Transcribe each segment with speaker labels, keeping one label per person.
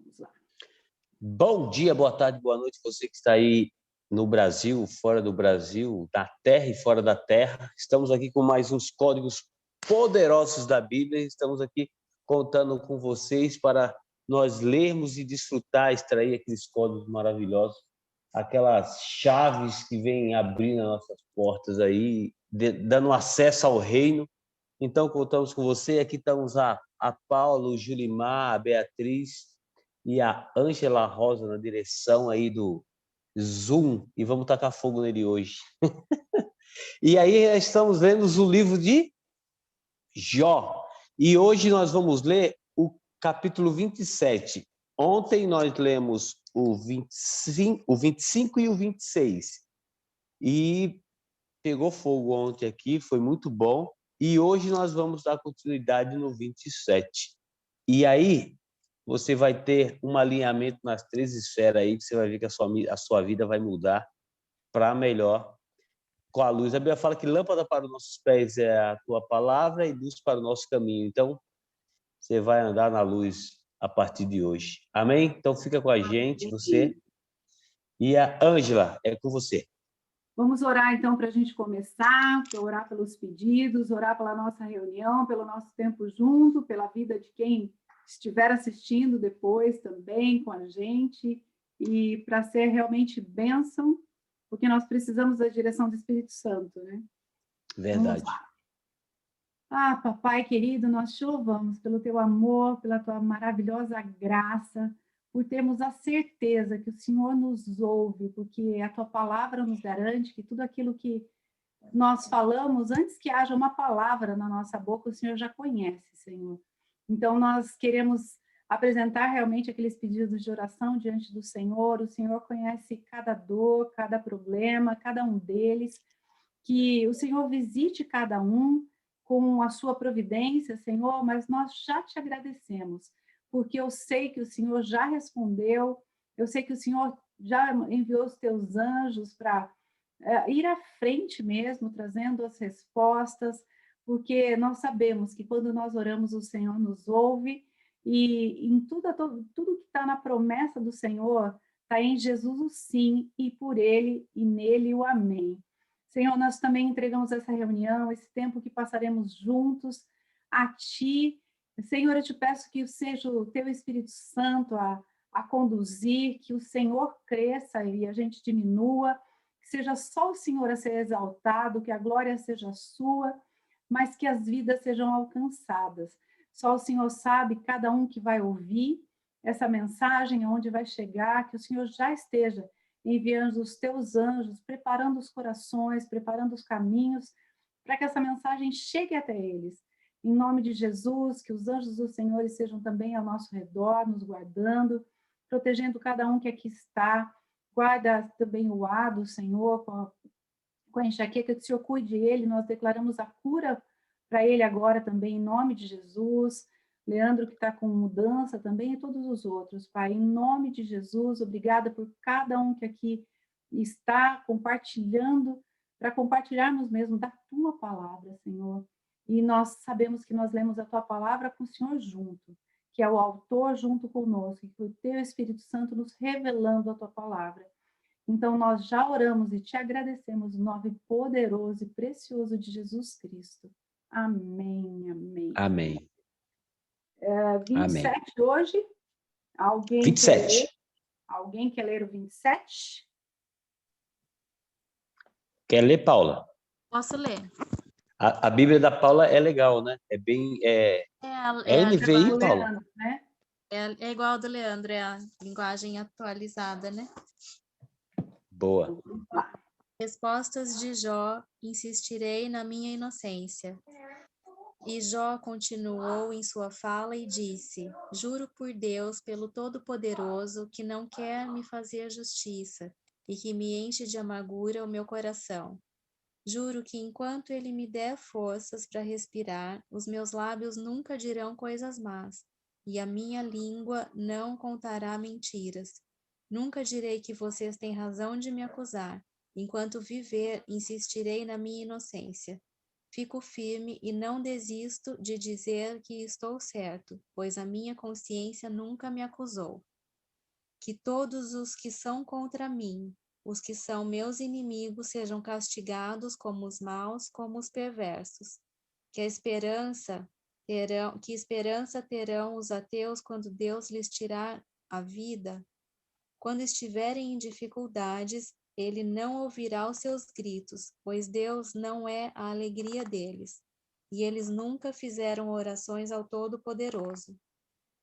Speaker 1: Vamos lá.
Speaker 2: Bom dia, boa tarde, boa noite, você que está aí no Brasil, fora do Brasil, na terra e fora da terra. Estamos aqui com mais uns códigos poderosos da Bíblia. Estamos aqui contando com vocês para nós lermos e desfrutar, extrair aqueles códigos maravilhosos, aquelas chaves que vêm abrindo as nossas portas aí, dando acesso ao reino. Então, contamos com você. Aqui estamos a Paulo, o Julimar, a Beatriz e a Ângela Rosa na direção aí do Zoom. E vamos tacar fogo nele hoje. E aí estamos lendo o livro de Jó. E hoje nós vamos ler o capítulo 27. Ontem nós lemos o 25 e o 26. E pegou fogo ontem aqui, foi muito bom. E hoje nós vamos dar continuidade no 27. E aí você vai ter um alinhamento nas 3 esferas aí, que você vai ver que a sua vida vai mudar para melhor com a luz. A Bíblia fala que lâmpada para os nossos pés é a tua palavra e luz para o nosso caminho. Então, você vai andar na luz a partir de hoje. Amém? Então, fica com a gente, você. E a Ângela, é com você.
Speaker 1: Vamos orar, então, para a gente começar, para orar pelos pedidos, orar pela nossa reunião, pelo nosso tempo junto, pela vida de quem estiver assistindo depois também com a gente, e para ser realmente bênção, porque nós precisamos da direção do Espírito Santo, né?
Speaker 2: Verdade.
Speaker 1: Papai querido, nós te louvamos pelo teu amor, pela tua maravilhosa graça, por termos a certeza que o Senhor nos ouve, porque a tua palavra nos garante que tudo aquilo que nós falamos, antes que haja uma palavra na nossa boca, o Senhor já conhece, Senhor. Então, nós queremos apresentar realmente aqueles pedidos de oração diante do Senhor. O Senhor conhece cada dor, cada problema, cada um deles. Que o Senhor visite cada um com a sua providência, Senhor, mas nós já te agradecemos, porque eu sei que o Senhor já respondeu, eu sei que o Senhor já enviou os teus anjos para ir à frente mesmo, trazendo as respostas, porque nós sabemos que quando nós oramos, o Senhor nos ouve, e em tudo que está na promessa do Senhor, está em Jesus o sim, e por Ele, e nele o amém. Senhor, nós também entregamos essa reunião, esse tempo que passaremos juntos a Ti. Senhor, eu te peço que seja o Teu Espírito Santo a conduzir, que o Senhor cresça e a gente diminua, que seja só o Senhor a ser exaltado, que a glória seja sua, mas que as vidas sejam alcançadas. Só o Senhor sabe cada um que vai ouvir essa mensagem, aonde vai chegar, que o Senhor já esteja enviando os teus anjos, preparando os corações, preparando os caminhos, para que essa mensagem chegue até eles. Em nome de Jesus, que os anjos do Senhor sejam também ao nosso redor, nos guardando, protegendo cada um que aqui está. Guarda também o Ado, Senhor, com a enxaqueca, que o Senhor cuide dele. Nós declaramos a cura para ele agora também, em nome de Jesus. Leandro, que está com mudança também, e todos os outros, Pai, em nome de Jesus, obrigada por cada um que aqui está compartilhando, para compartilharmos mesmo da Tua palavra, Senhor. E nós sabemos que nós lemos a Tua palavra com o Senhor junto, que é o autor junto conosco, e que o Teu Espírito Santo nos revelando a Tua palavra. Então, nós já oramos e te agradecemos no nome poderoso e precioso de Jesus Cristo. Amém, amém.
Speaker 2: Amém.
Speaker 1: 27
Speaker 2: Amém.
Speaker 1: hoje. Alguém
Speaker 2: 27.
Speaker 1: quer ler? Alguém quer ler o 27?
Speaker 2: Quer ler, Paula?
Speaker 3: Posso ler?
Speaker 2: A Bíblia da Paula é legal, né? É bem... É NVI, Paula?
Speaker 1: Leandro, né?
Speaker 3: É igual ao do Leandro, é a linguagem atualizada, né?
Speaker 2: Boa.
Speaker 3: Respostas de Jó: insistirei na minha inocência. E Jó continuou em sua fala e disse: juro por Deus, pelo Todo-Poderoso, que não quer me fazer justiça e que me enche de amargura o meu coração. Juro que enquanto ele me der forças para respirar, os meus lábios nunca dirão coisas más, e a minha língua não contará mentiras. Nunca direi que vocês têm razão de me acusar. Enquanto viver, insistirei na minha inocência. Fico firme e não desisto de dizer que estou certo, pois a minha consciência nunca me acusou. que todos os que são contra mim, os que são meus inimigos, sejam castigados como os maus, como os perversos. Que esperança terão os ateus quando Deus lhes tirar a vida? Quando estiverem em dificuldades, ele não ouvirá os seus gritos, pois Deus não é a alegria deles, e eles nunca fizeram orações ao Todo-Poderoso.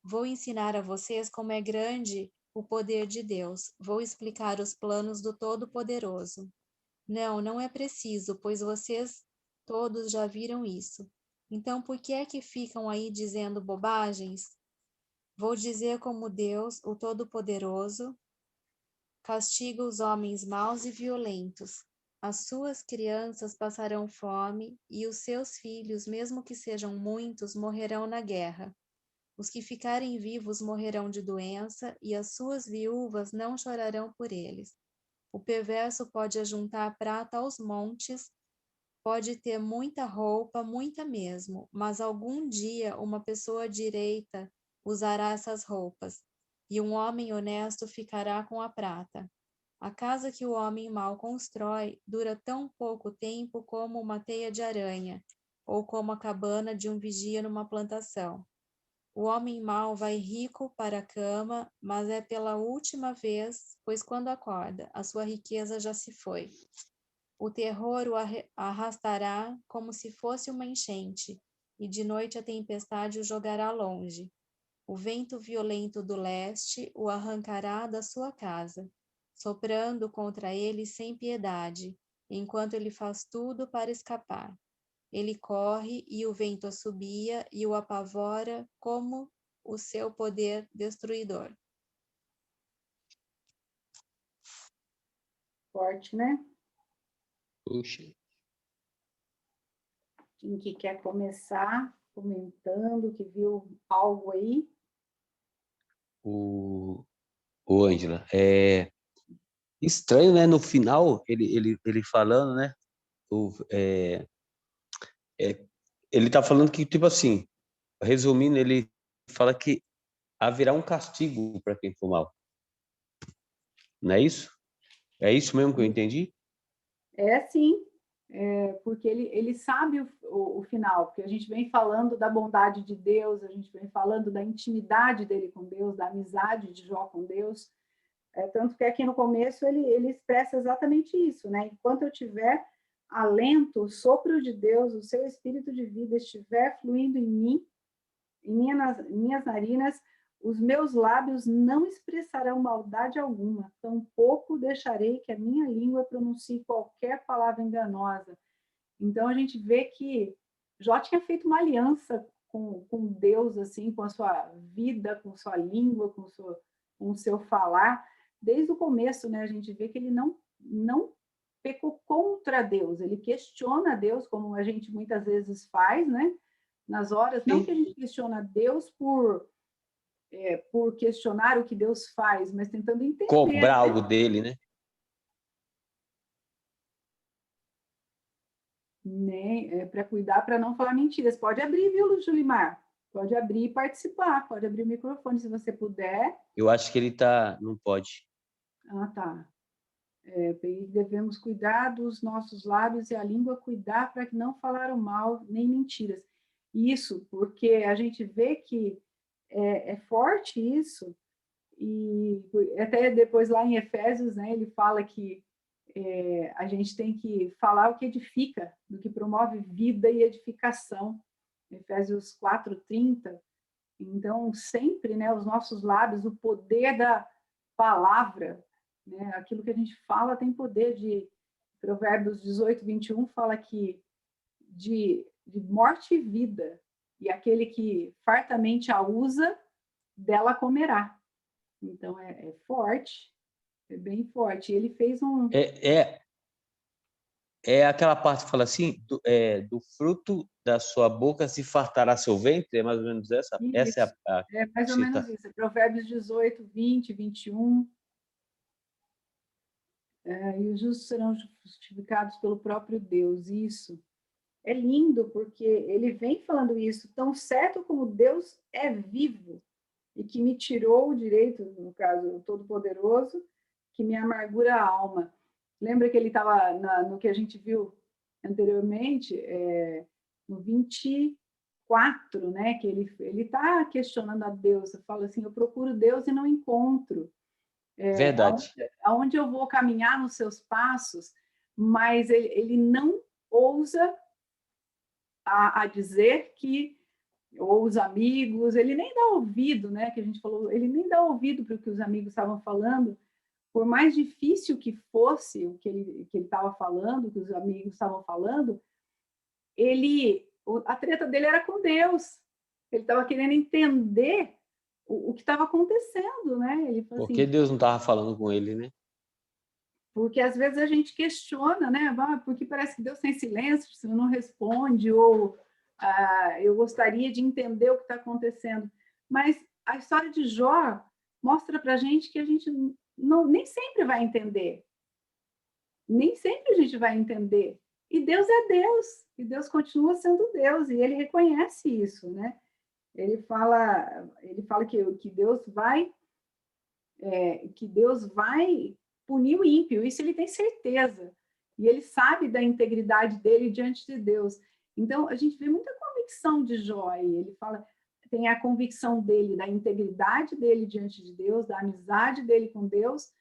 Speaker 3: Vou ensinar a vocês como é grande o poder de Deus. Vou explicar os planos do Todo-Poderoso. Não, não é preciso, pois vocês todos já viram isso. Então, por que é que ficam aí dizendo bobagens? Vou dizer como Deus, o Todo-Poderoso, castiga os homens maus e violentos. As suas crianças passarão fome e os seus filhos, mesmo que sejam muitos, morrerão na guerra. Os que ficarem vivos morrerão de doença e as suas viúvas não chorarão por eles. O perverso pode ajuntar prata aos montes, pode ter muita roupa, muita mesmo, mas algum dia uma pessoa direita usará essas roupas, e um homem honesto ficará com a prata. A casa que o homem mau constrói dura tão pouco tempo como uma teia de aranha, ou como a cabana de um vigia numa plantação. O homem mau vai rico para a cama, mas é pela última vez, pois quando acorda, a sua riqueza já se foi. O terror o arrastará como se fosse uma enchente, e de noite a tempestade o jogará longe. O vento violento do leste o arrancará da sua casa, soprando contra ele sem piedade, enquanto ele faz tudo para escapar. Ele corre e o vento assobia e o apavora como o seu poder destruidor.
Speaker 1: Forte, né?
Speaker 2: Puxa.
Speaker 1: Quem que quer começar comentando que viu algo aí?
Speaker 2: O Ângela, é estranho, né? No final, ele falando, né? Ele tá falando que, tipo assim, resumindo, ele fala que haverá um castigo para quem for mal. Não é isso? É isso mesmo que eu entendi?
Speaker 1: É sim, porque ele sabe o final, porque a gente vem falando da bondade de Deus, a gente vem falando da intimidade dele com Deus, da amizade de Jó com Deus. Tanto que aqui no começo ele expressa exatamente isso, né? Enquanto eu tiver alento, o sopro de Deus, o seu espírito de vida estiver fluindo em mim, em minhas narinas, os meus lábios não expressarão maldade alguma, tampouco deixarei que a minha língua pronuncie qualquer palavra enganosa. Então a gente vê que Jó tinha feito uma aliança com Deus, assim, com a sua vida, com sua língua, com o seu falar. Desde o começo, né, a gente vê que ele não pecou contra Deus, ele questiona Deus, como a gente muitas vezes faz, né? Nas horas, não que a gente questiona Deus por questionar o que Deus faz, mas tentando entender,
Speaker 2: Cobrar
Speaker 1: né?
Speaker 2: algo dele, né?
Speaker 1: Para cuidar, para não falar mentiras. Pode abrir, viu, Julimar? Pode abrir e participar, pode abrir o microfone se você puder.
Speaker 2: Eu acho que ele tá, não pode.
Speaker 1: Ah, tá. Devemos cuidar dos nossos lábios e a língua cuidar para que não falar o mal nem mentiras. Isso, porque a gente vê que é forte isso, e até depois lá em Efésios, né, ele fala que a gente tem que falar o que edifica, do que promove vida e edificação. Efésios 4:30. Então, sempre, né, os nossos lábios, o poder da palavra, né, aquilo que a gente fala tem poder. De Provérbios 18:21 fala que de morte e vida, e aquele que fartamente a usa, dela comerá. Então, é forte, é bem forte. E ele fez um...
Speaker 2: É aquela parte que fala assim, do fruto da sua boca se fartará seu ventre, é mais ou menos essa? Essa é
Speaker 1: Isso,
Speaker 2: a
Speaker 1: é mais ou menos
Speaker 2: cita.
Speaker 1: isso. Provérbios 18, 20, 21. E os justos serão justificados pelo próprio Deus. Isso é lindo, porque ele vem falando isso, tão certo como Deus é vivo. e que me tirou o direito, no caso, o Todo-Poderoso, que me amargura a alma. Lembra que ele estava no que a gente viu anteriormente, no 24, né, que ele está questionando a Deus, fala assim, eu procuro Deus e não encontro.
Speaker 2: Verdade.
Speaker 1: Aonde eu vou caminhar nos seus passos, mas ele não ousa a dizer que, ou os amigos, ele nem dá ouvido, né, que a gente falou, ele nem dá ouvido para o que os amigos estavam falando, por mais difícil que fosse o que ele estava falando, o que os amigos estavam falando, a treta dele era com Deus. Ele estava querendo entender o que estava acontecendo, né? Ele falou
Speaker 2: Por que
Speaker 1: assim,
Speaker 2: Deus não estava falando com ele, né?
Speaker 1: porque às vezes a gente questiona, né? Porque parece que Deus tem silêncio, você não responde, ou eu gostaria de entender o que está acontecendo. Mas a história de Jó mostra para a gente que a gente nem sempre vai entender. Nem sempre a gente vai entender. E Deus é Deus, e Deus continua sendo Deus, e ele reconhece isso, né? Ele fala que Deus vai punir o ímpio, isso ele tem certeza. E ele sabe da integridade dele diante de Deus. Então, a gente vê muita convicção de Jó aí. Ele fala, tem a convicção dele, da integridade dele diante de Deus, da amizade dele com Deus,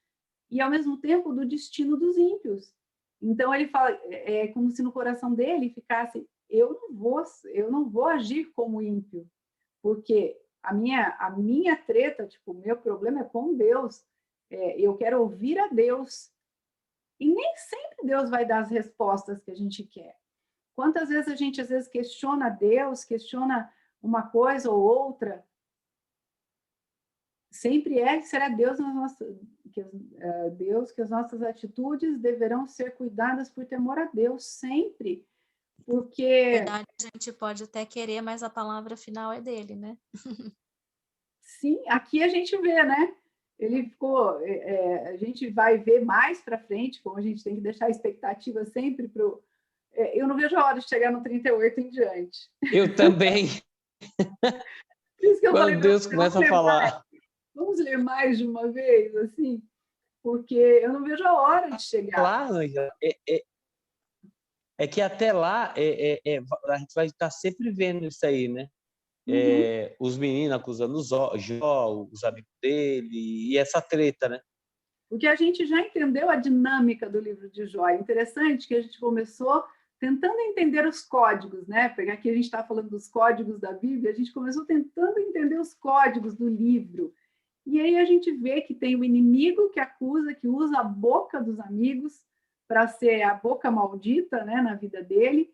Speaker 1: e, ao mesmo tempo, do destino dos ímpios. Então, ele fala, é como se no coração dele ficasse, eu não vou agir como ímpio, porque a minha treta, tipo, o meu problema é com Deus. Eu quero ouvir a Deus. E nem sempre Deus vai dar as respostas que a gente quer. Quantas vezes a gente, às vezes, questiona Deus, questiona uma coisa ou outra, sempre será Deus que as nossas atitudes deverão ser cuidadas por temor a Deus, sempre. Porque...
Speaker 3: Na verdade, a gente pode até querer, mas a palavra final é dele, né?
Speaker 1: Sim, aqui a gente vê, né? Ele ficou... a gente vai ver mais para frente, como a gente tem que deixar a expectativa sempre para o... eu não vejo a hora de chegar no 38 em diante.
Speaker 2: Eu também.
Speaker 1: Por isso que eu
Speaker 2: Quando
Speaker 1: falei,
Speaker 2: Deus começa a falar.
Speaker 1: Vamos ler mais de uma vez, assim? Porque eu não vejo a hora de chegar.
Speaker 2: Lá, Ângela, é que até lá a gente vai estar sempre vendo isso aí, né? Os meninos acusando Jó, os amigos dele, e essa treta, né?
Speaker 1: Porque a gente já entendeu a dinâmica do livro de Jó. É interessante que a gente começou tentando entender os códigos, né? Pegar aqui a gente está falando dos códigos da Bíblia, a gente começou tentando entender os códigos do livro. E aí a gente vê que tem o inimigo que acusa, que usa a boca dos amigos para ser a boca maldita, né, na vida dele.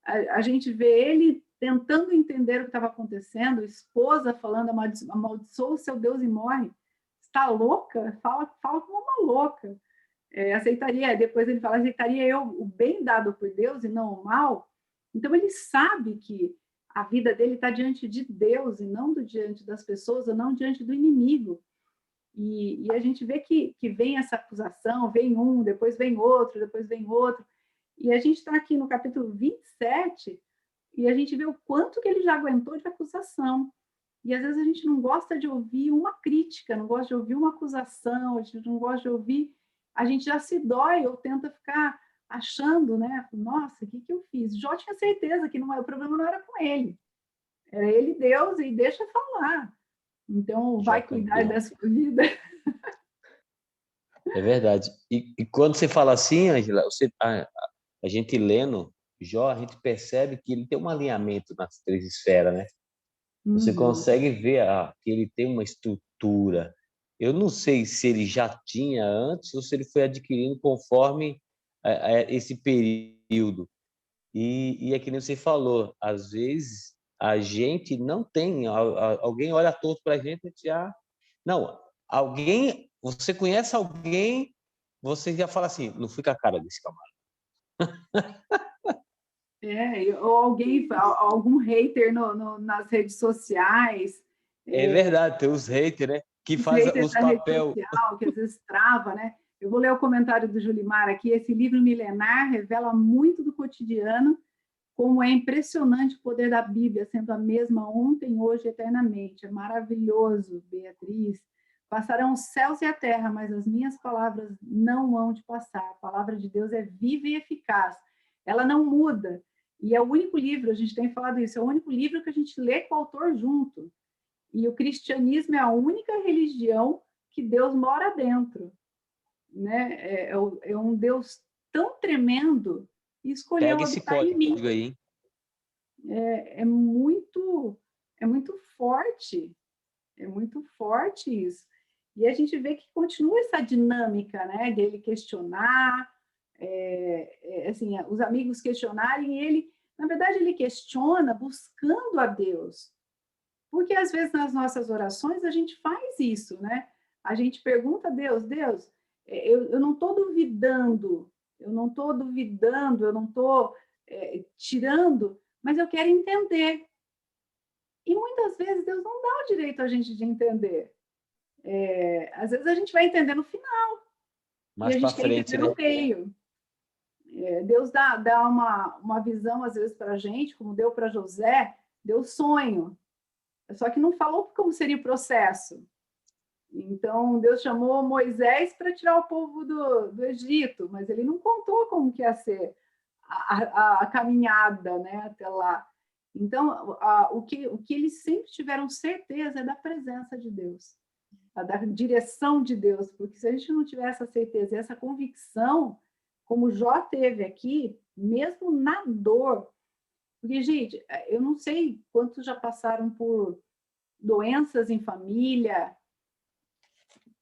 Speaker 1: A gente vê ele tentando entender o que estava acontecendo, a esposa falando, amaldiçoa o seu Deus e morre. Está louca? Fala como uma louca. Depois ele fala, aceitaria eu o bem dado por Deus e não o mal? Então ele sabe que a vida dele está diante de Deus e não diante das pessoas, ou não diante do inimigo. E a gente vê que vem essa acusação, vem um, depois vem outro, depois vem outro. E a gente está aqui no capítulo 27 e a gente vê o quanto que ele já aguentou de acusação. E às vezes a gente não gosta de ouvir uma crítica, não gosta de ouvir uma acusação, a gente não gosta de ouvir, a gente já se dói ou tenta ficar achando, né? Nossa, o que eu fiz? Jó tinha certeza que o problema não era com ele. Era ele, Deus, e deixa falar. Então, vai cuidar da sua vida.
Speaker 2: É verdade. E quando você fala assim, Ângela, a gente lendo Jó, a gente percebe que ele tem um alinhamento nas três esferas, né? Você consegue ver que ele tem uma estrutura. Eu não sei se ele já tinha antes ou se ele foi adquirindo conforme esse período. E é que nem você falou, às vezes a gente não tem, alguém olha torto para a gente e já... Não, você conhece alguém, você já fala assim, não fica a cara desse camarada.
Speaker 1: Ou algum hater nas redes sociais.
Speaker 2: É verdade, tem os haters, né? Que faz os papel...
Speaker 1: rede social, que às vezes trava, né? Eu vou ler o comentário do Julimar aqui. Esse livro milenar revela muito do cotidiano como é impressionante o poder da Bíblia, sendo a mesma ontem, hoje e eternamente. É maravilhoso, Beatriz. Passarão os céus e a terra, mas as minhas palavras não hão de passar. A palavra de Deus é viva e eficaz. Ela não muda. E é o único livro, a gente tem falado isso, é o único livro que a gente lê com o autor junto. E o cristianismo é a única religião que Deus mora dentro. Né? É um Deus tão tremendo e escolheu
Speaker 2: Pega esse
Speaker 1: habitar em mim.
Speaker 2: código aí, hein?
Speaker 1: É muito forte. É muito forte isso. E a gente vê que continua essa dinâmica, né, dele questionar, assim, os amigos questionarem, e ele, na verdade, ele questiona buscando a Deus. Porque às vezes nas nossas orações a gente faz isso, né? A gente pergunta a Deus, Deus, eu não estou duvidando, eu não estou tirando, mas eu quero entender. E muitas vezes Deus não dá o direito a gente de entender. Às vezes a gente vai entender no final,
Speaker 2: Mais
Speaker 1: e a
Speaker 2: para
Speaker 1: gente quer
Speaker 2: frente,
Speaker 1: entender
Speaker 2: né?
Speaker 1: no meio. Deus dá uma visão, às vezes, para a gente, como deu para José, deu sonho. Só que não falou como seria o processo. Então, Deus chamou Moisés para tirar o povo do Egito, mas ele não contou como que ia ser a caminhada, né, até lá. Então, o que eles sempre tiveram certeza é da presença de Deus, da direção de Deus, porque se a gente não tiver essa certeza e essa convicção, como Jó teve aqui, mesmo na dor, porque, gente, eu não sei quantos já passaram por doenças em família.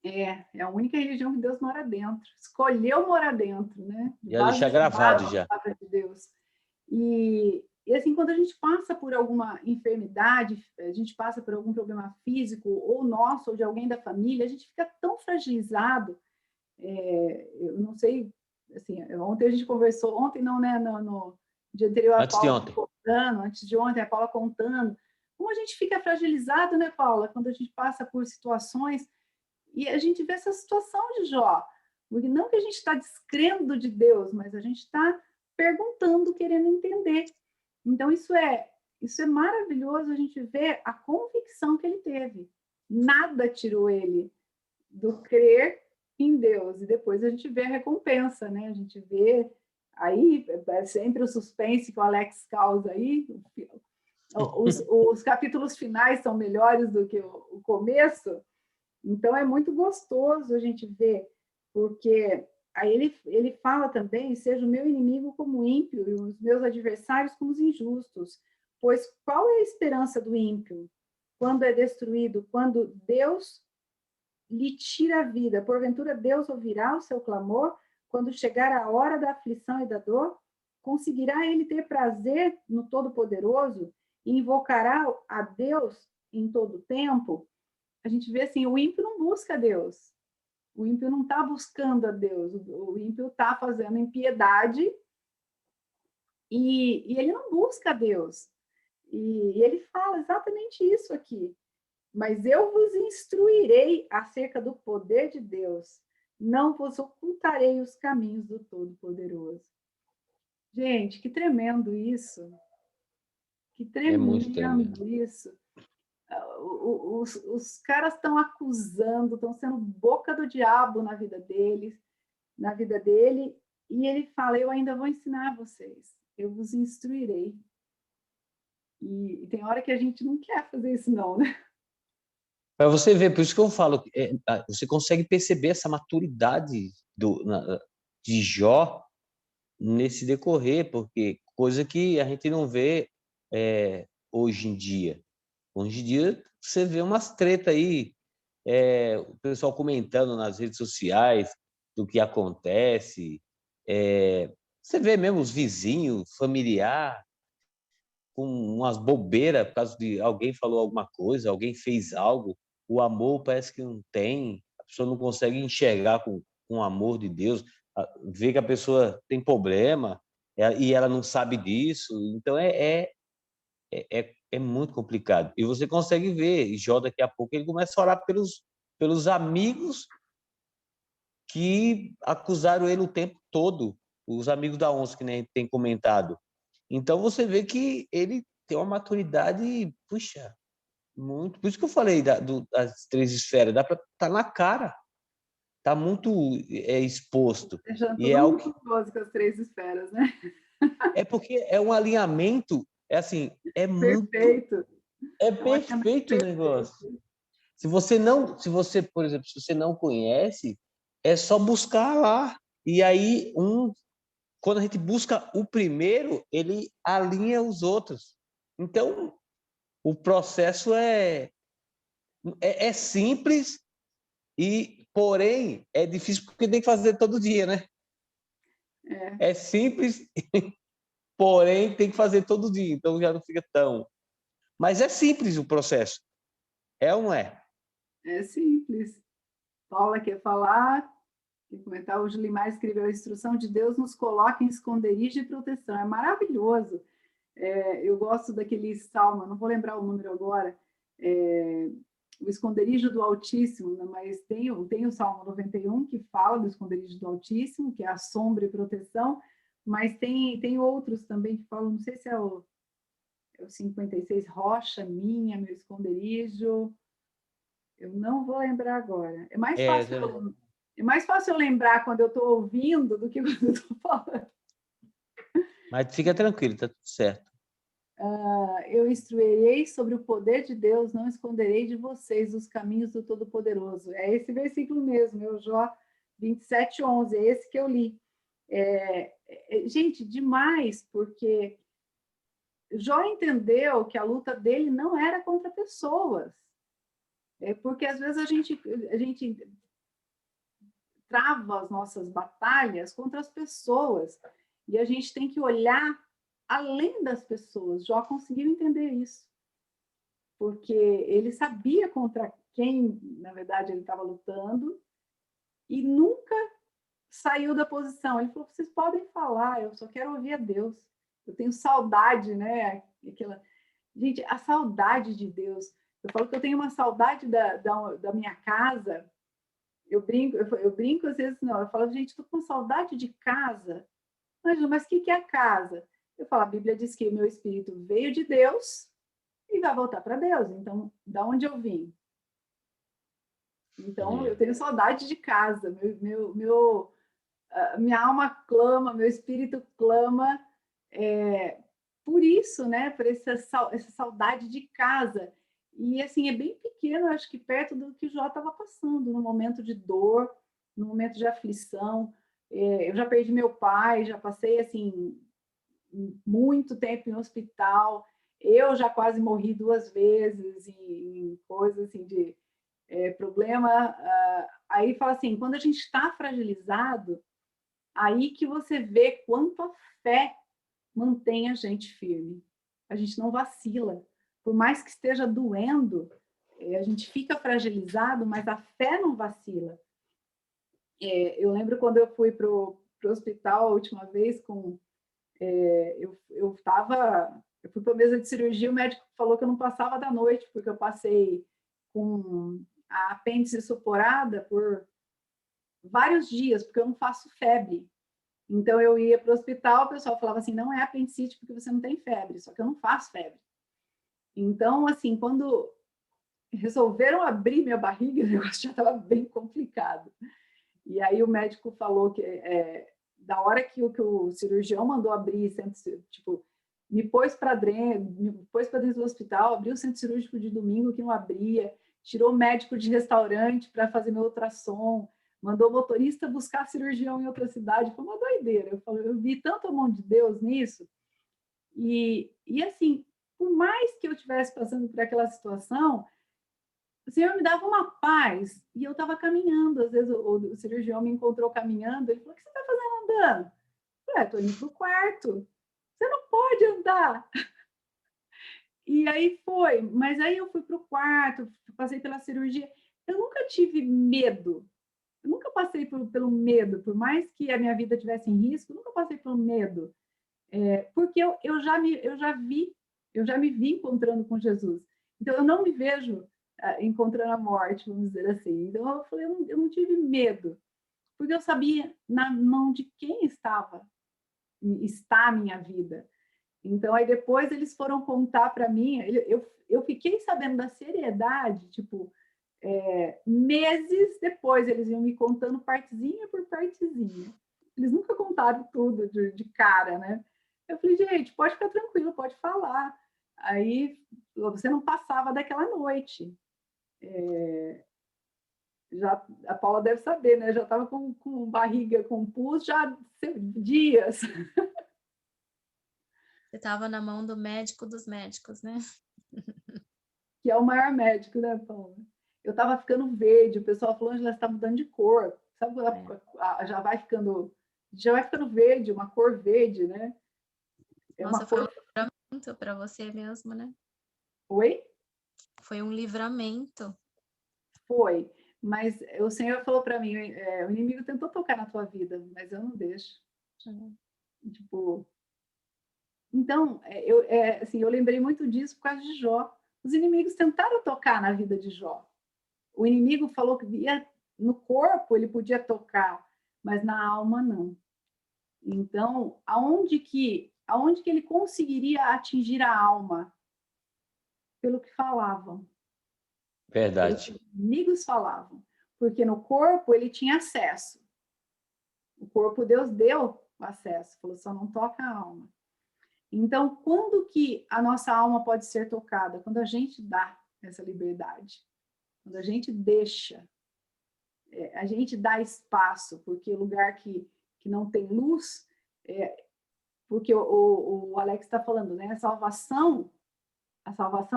Speaker 1: É a única religião que Deus mora dentro. Escolheu morar dentro, né?
Speaker 2: Já deixar
Speaker 1: Debaixo
Speaker 2: gravado
Speaker 1: da
Speaker 2: já.
Speaker 1: palavra de Deus. E assim, quando a gente passa por alguma enfermidade, a gente passa por algum problema físico, ou nosso, ou de alguém da família, a gente fica tão fragilizado. Eu não sei, assim, ontem a gente conversou, ontem não, né? No dia anterior, a
Speaker 2: Antes de
Speaker 1: Paula
Speaker 2: ontem.
Speaker 1: contando, antes de ontem, a Paula contando. Como a gente fica fragilizado, né, Paula, quando a gente passa por situações. E a gente vê essa situação de Jó. Porque não que a gente está descrendo de Deus, mas a gente está perguntando, querendo entender. Então, isso é maravilhoso, a gente vê a convicção que ele teve. Nada tirou ele do crer em Deus. E depois a gente vê a recompensa, né? A gente vê aí, sempre o suspense que o Alex causa aí. Os capítulos finais são melhores do que o começo. Então, é muito gostoso a gente ver, porque aí ele fala também, seja o meu inimigo como ímpio e os meus adversários como os injustos. Pois qual é a esperança do ímpio? Quando é destruído, quando Deus lhe tira a vida, porventura Deus ouvirá o seu clamor? Quando chegar a hora da aflição e da dor, conseguirá ele ter prazer no Todo-Poderoso e invocará a Deus em todo tempo? A gente vê assim, o ímpio não busca Deus. O ímpio não está buscando a Deus. O ímpio está fazendo impiedade e ele não busca a Deus. E ele fala exatamente isso aqui. Mas eu vos instruirei acerca do poder de Deus. Não vos ocultarei os caminhos do Todo-Poderoso. Gente, que tremendo isso. Que
Speaker 2: É muito tremendo.
Speaker 1: tremendo isso. Os caras estão acusando, estão sendo boca do diabo na vida dele, e ele fala, eu ainda vou ensinar vocês, eu vos instruirei. E tem hora que a gente não quer fazer isso não, né?
Speaker 2: Para você ver, por isso que eu falo, você consegue perceber essa maturidade de Jó nesse decorrer, porque coisa que a gente não vê hoje em dia. Hoje em dia, você vê umas treta aí, o pessoal comentando nas redes sociais do que acontece, você vê mesmo os vizinhos, familiar, com umas bobeiras por causa de alguém falou alguma coisa, alguém fez algo, o amor parece que não tem, a pessoa não consegue enxergar com o amor de Deus, vê que a pessoa tem problema e ela não sabe disso, então é muito complicado. E você consegue ver, e Jó daqui a pouco ele começa a orar pelos amigos que acusaram ele o tempo todo, os amigos da ONS que nem tem comentado. Então você vê que ele tem uma maturidade, puxa, muito. Por isso que eu falei das 3 esferas, dá para estar na cara, tá muito exposto.
Speaker 1: Deixando
Speaker 2: E é
Speaker 1: todo
Speaker 2: algo
Speaker 1: mundo
Speaker 2: que,
Speaker 1: curioso com as 3 esferas, né?
Speaker 2: é porque é um alinhamento, é assim,
Speaker 1: Perfeito.
Speaker 2: é
Speaker 1: É um alinhamento
Speaker 2: perfeito o negócio.
Speaker 1: perfeito.
Speaker 2: Se você, por exemplo, se você não conhece, é só buscar lá. E aí, quando a gente busca o primeiro, ele alinha os outros. Então, o processo é simples e, porém, é difícil porque tem que fazer todo dia, né?
Speaker 1: É,
Speaker 2: É simples, porém, tem que fazer todo dia. Então, já não fica tão... Mas é simples o processo. É ou não é?
Speaker 1: é simples. Paula quer falar, quer comentar. O Julimar escreveu: a instrução de Deus nos coloca em esconderijo e proteção. É maravilhoso. Eu gosto daquele salmo, não vou lembrar o número agora, o esconderijo do Altíssimo, né? Mas tem o Salmo 91 que fala do esconderijo do Altíssimo, que é a sombra e proteção, mas tem outros também que falam, não sei se é o 56, rocha minha, meu esconderijo, eu não vou lembrar agora.
Speaker 2: É,
Speaker 1: É mais fácil eu lembrar quando eu estou ouvindo do que quando eu estou falando.
Speaker 2: mas fica tranquilo, tá tudo certo.
Speaker 1: Eu instruirei sobre o poder de Deus, não esconderei de vocês os caminhos do Todo-Poderoso. É esse versículo mesmo, Jó 27:11, é esse que eu li. Gente, demais, porque Jó entendeu que a luta dele não era contra pessoas. Porque às vezes a gente trava as nossas batalhas contra as pessoas. E a gente tem que olhar além das pessoas. Jó conseguiu entender isso, porque ele sabia contra quem, na verdade, ele estava lutando e nunca saiu da posição. Ele falou: vocês podem falar, eu só quero ouvir a Deus. Eu tenho saudade, né? Gente, a saudade de Deus. Eu falo que eu tenho uma saudade da minha casa. Eu brinco às vezes, não. Eu falo: gente, estou com saudade de casa. Mas o que é a casa? Eu falo: a Bíblia diz que o meu espírito veio de Deus e vai voltar para Deus. Então, da onde eu vim? Então, eu tenho saudade de casa. Minha alma clama, meu espírito clama por isso, né? Por essa saudade de casa. E assim, é bem pequeno, acho que perto do que o Jó estava passando, no momento de dor, no momento de aflição. Eu já perdi meu pai, já passei assim muito tempo em hospital. Eu já quase morri 2 vezes em coisas assim de problema. Aí fala assim, quando a gente está fragilizado, aí que você vê quanto a fé mantém a gente firme. A gente não vacila. Por mais que esteja doendo, a gente fica fragilizado, mas a fé não vacila. Eu lembro quando eu fui para o hospital a última vez eu fui para a mesa de cirurgia, o médico falou que eu não passava da noite, porque eu passei com a apêndice supurada por vários dias, porque eu não faço febre. Então eu ia para o hospital, o pessoal falava assim: não é apendicite porque você não tem febre, só que eu não faço febre. Então, assim, quando resolveram abrir minha barriga, o negócio já estava bem complicado. E aí o médico falou que da hora que o cirurgião mandou abrir, tipo, me pôs para dentro do hospital, abriu o centro cirúrgico de domingo que não abria, tirou o médico de restaurante para fazer meu ultrassom, mandou o motorista buscar cirurgião em outra cidade. Foi uma doideira. Eu vi tanto a mão de Deus nisso. E assim, por mais que eu estivesse passando por aquela situação, o Senhor me dava uma paz. E eu estava caminhando. Às vezes o cirurgião me encontrou caminhando. Ele falou: o que você está fazendo andando? Eu falei: estou indo para o quarto. Você não pode andar. E aí foi. Mas aí eu fui para o quarto, passei pela cirurgia. Eu nunca tive medo. Eu nunca passei pelo medo. Por mais que a minha vida tivesse em risco, eu nunca passei pelo medo. Porque eu já me vi encontrando com Jesus. Então, eu não me vejo encontrando a morte, vamos dizer assim. Então, eu falei: eu não tive medo, porque eu sabia na mão de quem está a minha vida. Então, aí depois eles foram contar para mim, eu fiquei sabendo da seriedade, tipo, meses depois eles iam me contando partezinha por partezinha. Eles nunca contaram tudo de cara, né? Eu falei, gente, pode ficar tranquilo, pode falar. Aí você não passava daquela noite. Já, a Paula deve saber, né? Já estava com barriga, com pus, já dias.
Speaker 3: Você estava na mão do médico dos médicos, né?
Speaker 1: Que é o maior médico, né, Paula? Eu estava ficando verde, o pessoal falou que ela está mudando de cor. Sabe, já vai ficando verde, uma cor verde, né?
Speaker 3: Nossa, foi um livramento para você mesmo, né?
Speaker 1: Oi?
Speaker 3: Foi um livramento.
Speaker 1: Foi. Mas o Senhor falou para mim, o inimigo tentou tocar na tua vida, mas eu não deixo. Tipo, então, eu lembrei muito disso por causa de Jó. Os inimigos tentaram tocar na vida de Jó. O inimigo falou que no corpo ele podia tocar, mas na alma não. Então, aonde que ele conseguiria atingir a alma? Pelo que falavam.
Speaker 2: Verdade.
Speaker 1: Pelo que os inimigos falavam. Porque no corpo ele tinha acesso. O corpo Deus deu acesso, falou, só não toca a alma. Então, quando que a nossa alma pode ser tocada? Quando a gente dá essa liberdade. Quando a gente deixa, a gente dá espaço, porque o lugar que não tem luz, porque o Alex está falando, né? A salvação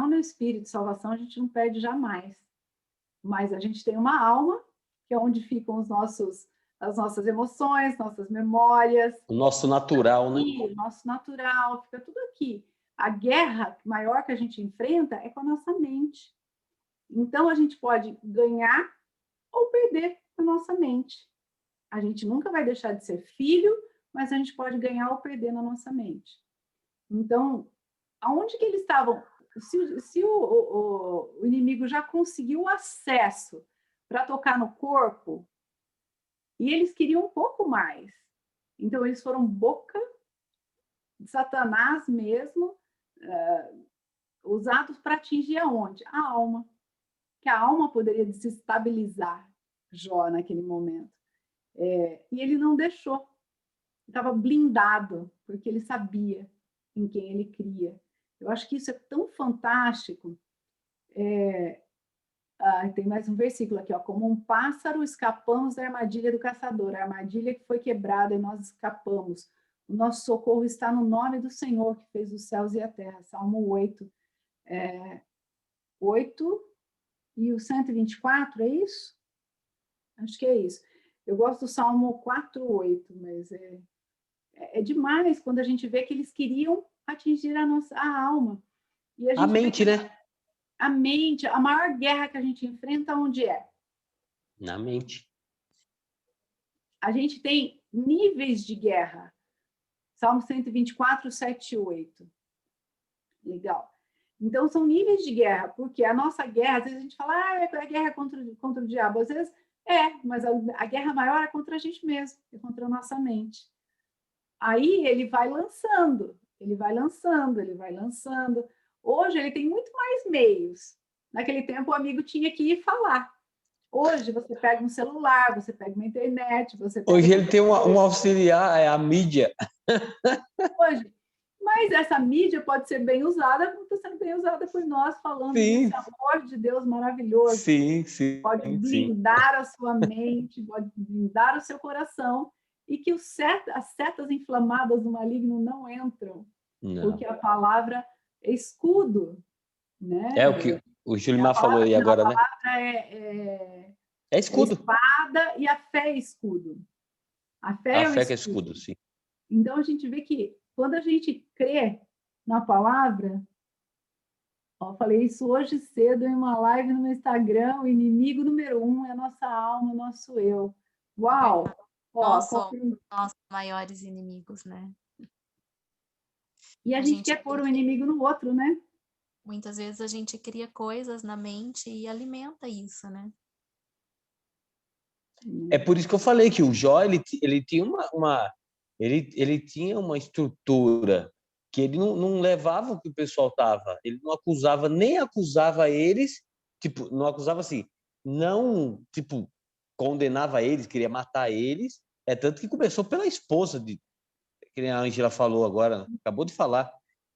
Speaker 1: no Espírito, salvação a gente não perde jamais. Mas a gente tem uma alma, que é onde ficam as nossas emoções, nossas memórias.
Speaker 2: O nosso natural, né?
Speaker 1: O nosso natural, fica tudo aqui. A guerra maior que a gente enfrenta é com a nossa mente. Então, a gente pode ganhar ou perder com a nossa mente. A gente nunca vai deixar de ser filho, mas a gente pode ganhar ou perder na nossa mente. Então, aonde que eles estavam? Se o inimigo já conseguiu acesso para tocar no corpo, e eles queriam um pouco mais. Então, eles foram boca de Satanás mesmo, usados para atingir aonde? A alma. Que a alma poderia desestabilizar Jó naquele momento. E ele não deixou. Estava blindado, porque ele sabia em quem ele cria. Eu acho que isso é tão fantástico. Tem mais um versículo aqui, ó. Como um pássaro escapamos da armadilha do caçador, a armadilha que foi quebrada e nós escapamos. O nosso socorro está no nome do Senhor, que fez os céus e a terra. Salmo 8. 8 e o 124, é isso? Acho que é isso. Eu gosto do Salmo 4:8, mas é demais quando a gente vê que eles queriam atingir a alma. E
Speaker 2: a mente, né?
Speaker 1: A mente, a maior guerra que a gente enfrenta, onde é?
Speaker 2: Na mente.
Speaker 1: A gente tem níveis de guerra. Salmo 124, 7 e 8. Legal. Então, são níveis de guerra, porque a nossa guerra, às vezes a gente fala, é a guerra contra o diabo. Às vezes mas a guerra maior é contra a gente mesmo, é contra a nossa mente. Aí ele vai lançando, ele vai lançando, ele vai lançando. Hoje ele tem muito mais meios. Naquele tempo o amigo tinha que ir falar. Hoje você pega um celular, você pega uma internet,
Speaker 2: Hoje ele tem um auxiliar, a mídia.
Speaker 1: Hoje. Mas essa mídia pode ser bem usada, como está sendo bem usada por nós, falando desse amor de Deus maravilhoso.
Speaker 2: Sim.
Speaker 1: Pode blindar a sua mente, pode blindar o seu coração, e que as setas inflamadas do maligno não entram, porque a palavra é escudo, né?
Speaker 2: É o que o Julimar falou aí agora, né?
Speaker 1: A palavra
Speaker 2: é escudo.
Speaker 1: Espada, e a fé é escudo. A fé é
Speaker 2: escudo, sim.
Speaker 1: Então a gente vê que quando a gente crê na palavra, falei isso hoje cedo em uma live no meu Instagram, o inimigo número 1 é a nossa alma, o nosso eu. Uau!
Speaker 3: Nós somos nossos maiores inimigos, né?
Speaker 1: E a gente quer pôr um inimigo no outro, né?
Speaker 3: Muitas vezes a gente cria coisas na mente e alimenta isso, né?
Speaker 2: É por isso que eu falei que o Jó, ele tinha ele tinha uma estrutura que ele não levava o que o pessoal tava, ele não acusava, nem acusava eles, tipo, não acusava assim, não, tipo, condenava eles, queria matar eles, tanto que começou pela esposa, que nem a Ângela falou agora, acabou de falar,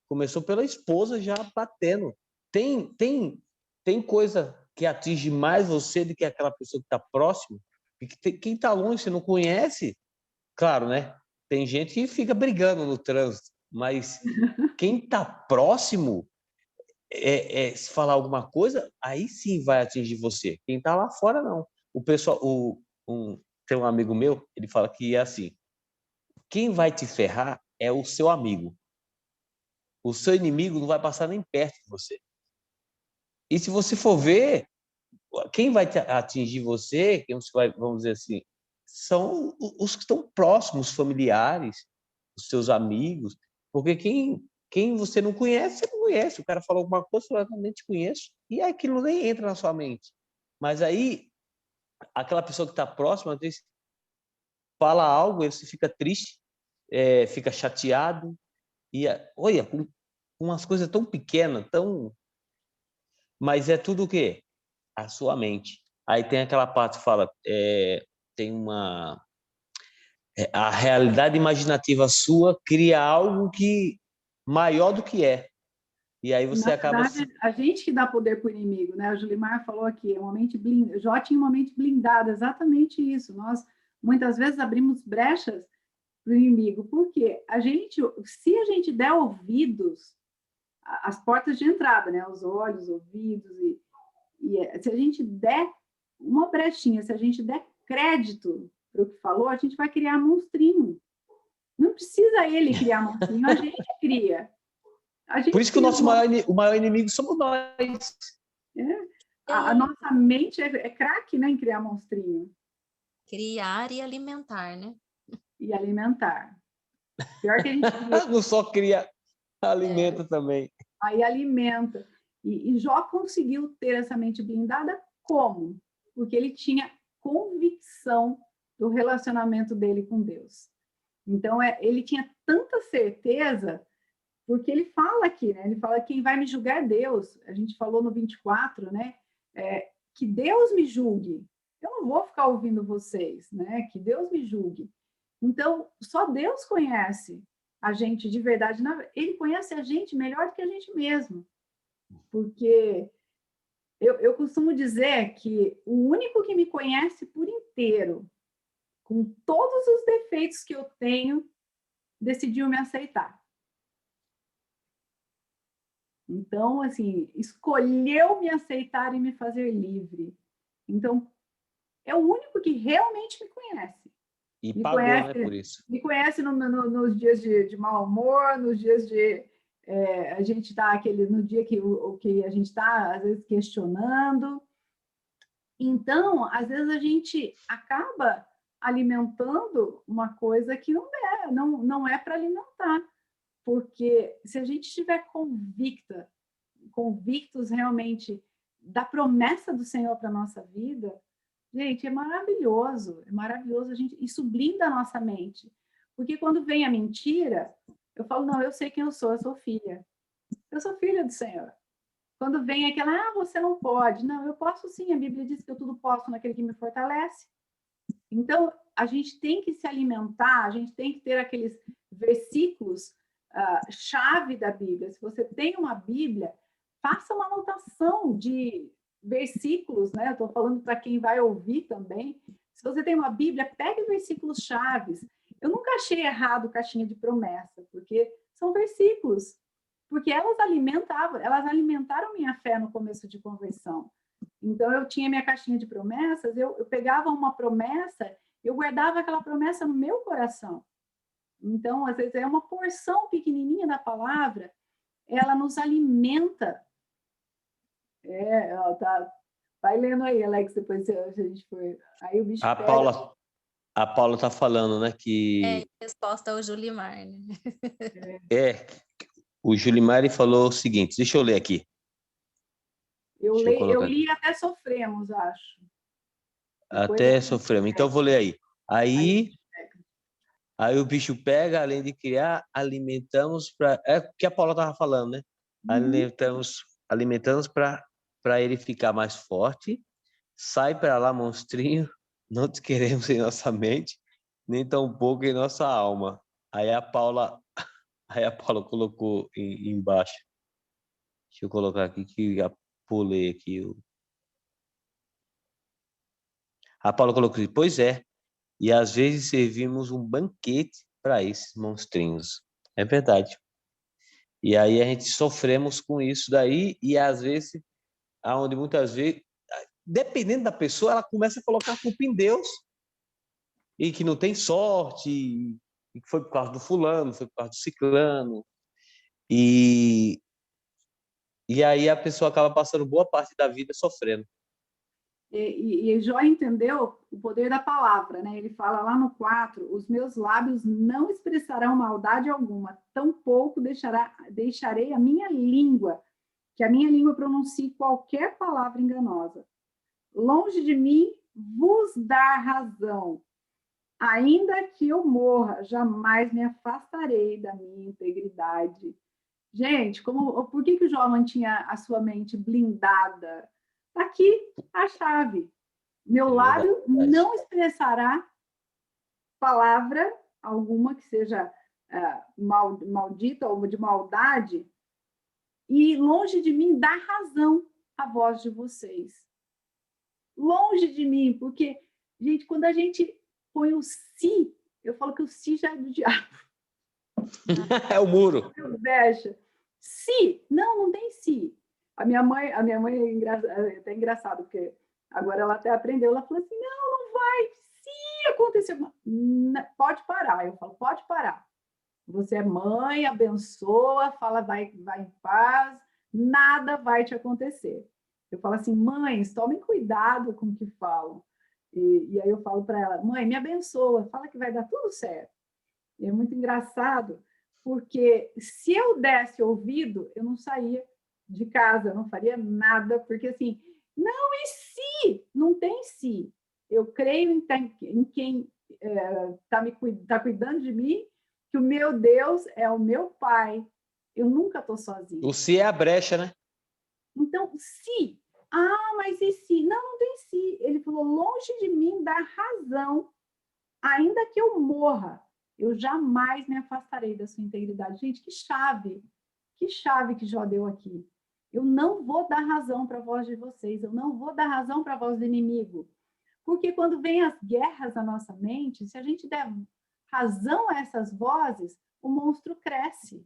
Speaker 2: começou pela esposa já batendo. Tem coisa que atinge mais você do que aquela pessoa que está próxima, e quem está longe, você não conhece, claro, né? Tem gente que fica brigando no trânsito, mas quem está próximo, se falar alguma coisa, aí sim vai atingir você. Quem está lá fora, não. O pessoal, tem um amigo meu, ele fala que é assim: quem vai te ferrar é o seu amigo. O seu inimigo não vai passar nem perto de você. E se você for ver, quem vai atingir você, quem você vai, vamos dizer assim, são os que estão próximos, os familiares, os seus amigos, porque quem você não conhece, você não conhece. O cara falou alguma coisa, você fala, nem te conheço, e aquilo nem entra na sua mente. Mas aí, aquela pessoa que está próxima, às vezes, fala algo, você fica triste, fica chateado, e olha, com umas coisas tão pequenas, mas é tudo o quê? A sua mente. Aí tem aquela parte que fala, tem a realidade imaginativa sua cria algo que maior do que é. E aí você
Speaker 1: Na
Speaker 2: acaba...
Speaker 1: verdade, a gente que dá poder para o inimigo, né? O Julimar falou aqui, uma mente blindada. Jó tinha uma mente blindada, exatamente isso. Nós, muitas vezes, abrimos brechas para o inimigo. Por quê? Se a gente der ouvidos, as portas de entrada, né? Os olhos, ouvidos, se a gente der uma brechinha, se a gente der crédito para o que falou, a gente vai criar monstrinho. Não precisa ele criar monstrinho, a gente cria.
Speaker 2: Por isso que o maior inimigo somos nós.
Speaker 1: A nossa mente é craque, né, em criar monstrinho.
Speaker 3: Criar e alimentar, né?
Speaker 1: E alimentar. Pior que a gente cria.
Speaker 2: Não só cria, alimenta também.
Speaker 1: Aí alimenta. E Jó conseguiu ter essa mente blindada como? Porque ele tinha convicção do relacionamento dele com Deus. Então, ele tinha tanta certeza, porque ele fala aqui, né? Ele fala, quem vai me julgar é Deus. A gente falou no 24, né? Que Deus me julgue. Eu não vou ficar ouvindo vocês, né? Que Deus me julgue. Então, só Deus conhece a gente de verdade. Ele conhece a gente melhor do que a gente mesmo. Porque eu costumo dizer que o único que me conhece por inteiro, com todos os defeitos que eu tenho, decidiu me aceitar. Então, assim, escolheu me aceitar e me fazer livre. Então, é o único que realmente me conhece.
Speaker 2: E pagou, conhece, né, por isso.
Speaker 1: Me conhece nos dias de mau humor, nos dias de... a gente está no dia que a gente está, às vezes, questionando. Então, às vezes, a gente acaba alimentando uma coisa que não é para alimentar. Porque se a gente estiver convictos realmente da promessa do Senhor para a nossa vida, gente, é maravilhoso isso blinda a nossa mente. Porque quando vem a mentira, eu falo, não, eu sei quem eu sou filha. Eu sou filha do Senhor. Quando vem aquela, você não pode. Não, eu posso sim, a Bíblia diz que eu tudo posso naquele que me fortalece. Então, a gente tem que se alimentar, a gente tem que ter aqueles versículos chave da Bíblia. Se você tem uma Bíblia, faça uma anotação de versículos, né? Eu estou falando para quem vai ouvir também. Se você tem uma Bíblia, pegue versículos chaves. Eu nunca achei errado caixinha de promessa, porque são versículos. Porque elas alimentaram minha fé no começo de conversão. Então, eu tinha minha caixinha de promessas, eu pegava uma promessa, eu guardava aquela promessa no meu coração. Então, às vezes, é uma porção pequenininha da palavra, ela nos alimenta. Vai lendo aí, Alex, depois a gente for... Aí o bicho pega.
Speaker 2: A Paula está falando, né, que...
Speaker 3: resposta ao Julimar, né?
Speaker 2: O Julimar falou o seguinte, deixa eu ler aqui.
Speaker 1: Eu li até sofremos, acho.
Speaker 2: Até sofremos. Então, eu vou ler aí. Aí, Aí o bicho pega, além de criar, alimentamos para... É o que a Paula estava falando, né? Alimentamos para ele ficar mais forte. Sai para lá, monstrinho. Não te queremos em nossa mente, nem tampouco em nossa alma. Aí a Paula colocou embaixo. Deixa eu colocar aqui que já pulei aqui. A Paula colocou assim, pois é. E às vezes servimos um banquete para esses monstrinhos. É verdade. E aí a gente sofremos com isso daí e às vezes, aonde muitas vezes, dependendo da pessoa, ela começa a colocar a culpa em Deus e que não tem sorte, e que foi por causa do fulano, foi por causa do ciclano. E aí a pessoa acaba passando boa parte da vida sofrendo.
Speaker 1: E Jó entendeu o poder da palavra, né? Ele fala lá no 4, os meus lábios não expressarão maldade alguma, tampouco deixarei a minha língua, que a minha língua pronuncie qualquer palavra enganosa. Longe de mim vos dar razão, ainda que eu morra, jamais me afastarei da minha integridade. Gente, por que o Jó mantinha a sua mente blindada? Está aqui a chave. Meu lábio não expressará palavra alguma que seja maldita ou de maldade, e longe de mim dá razão a voz de vocês. Longe de mim, porque, gente, quando a gente põe o si, eu falo que o si já é do diabo.
Speaker 2: É o muro.
Speaker 1: Deixa. Se, não tem se. A minha mãe é até engraçado, porque agora ela até aprendeu, ela falou assim, não vai, se acontecer, pode parar. Eu falo, pode parar. Você é mãe, abençoa, fala, vai em paz, nada vai te acontecer. Eu falo assim, mães, tomem cuidado com o que falam. E aí eu falo para ela, mãe, me abençoa, fala que vai dar tudo certo. E é muito engraçado, porque se eu desse ouvido, eu não saía de casa, eu não faria nada, porque assim, não, e se? Não tem se. Eu creio em quem está cuidando de mim, que o meu Deus é o meu Pai. Eu nunca estou sozinha.
Speaker 2: O se é a brecha, né?
Speaker 1: Então, se. Mas e se? Não tem se. Ele falou, longe de mim dar razão, ainda que eu morra, eu jamais me afastarei da sua integridade. Gente, que chave que Jó deu aqui. Eu não vou dar razão para a voz de vocês, eu não vou dar razão para a voz do inimigo. Porque quando vem as guerras na nossa mente, se a gente der razão a essas vozes, o monstro cresce.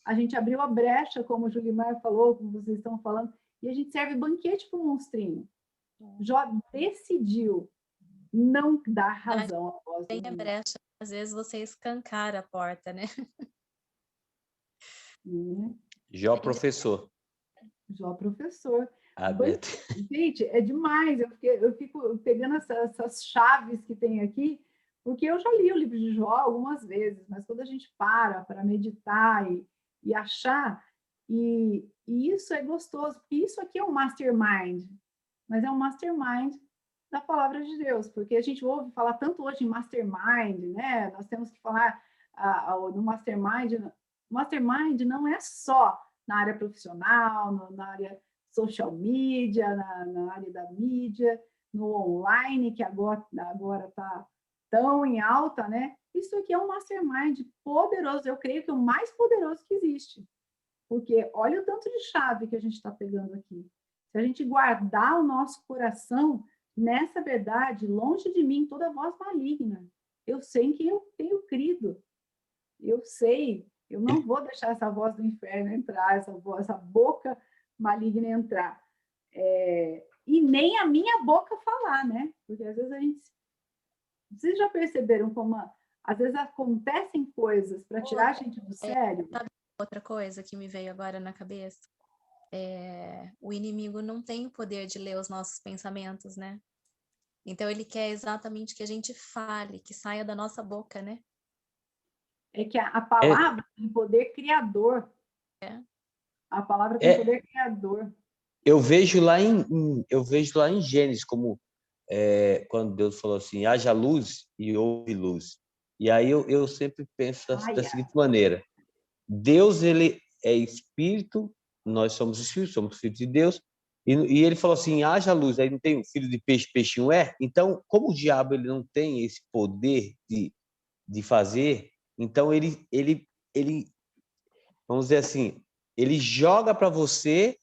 Speaker 1: A gente abriu a brecha, como o Julimar falou, como vocês estão falando, e a gente serve banquete para o monstrinho. Jó decidiu não dar razão à voz do
Speaker 3: inimigo. Tem a brecha, às vezes você escancara a porta, né?
Speaker 2: Jó professor.
Speaker 1: Jó professor. Gente, é demais. Eu fico pegando essas chaves que tem aqui, porque eu já li o livro de Jó algumas vezes, mas quando a gente para meditar e achar, e isso é gostoso, porque isso aqui é um mastermind, mas é um mastermind da palavra de Deus, porque a gente ouve falar tanto hoje em mastermind, né? Nós temos que falar no mastermind. Mastermind não é só na área profissional, na área social media, na área da mídia, no online, que agora está tão em alta, né? Isso aqui é um mastermind poderoso, eu creio que é o mais poderoso que existe, porque olha o tanto de chave que a gente está pegando aqui. Se a gente guardar o nosso coração nessa verdade, longe de mim toda voz maligna. Eu sei em quem eu tenho crido. Eu sei, eu não vou deixar essa voz do inferno entrar, essa boca maligna entrar. E nem a minha boca falar, né? Porque às vezes a gente... Vocês já perceberam como às vezes acontecem coisas para tirar a gente do sério?
Speaker 3: Sabe outra coisa que me veio agora na cabeça? O inimigo não tem o poder de ler os nossos pensamentos, né? Então ele quer exatamente que a gente fale, que saia da nossa boca, né?
Speaker 1: É que a palavra tem poder criador. A palavra tem poder criador.
Speaker 2: Eu vejo lá em Gênesis como quando Deus falou assim, haja luz e houve luz. E aí eu sempre penso da
Speaker 1: Ai,
Speaker 2: seguinte maneira: Deus, ele é espírito, nós somos espíritos, somos filhos de Deus, e ele falou assim, haja luz, aí não tem um filho de peixe, peixinho é? Então, como o diabo ele não tem esse poder de fazer, então ele, vamos dizer assim, ele joga para você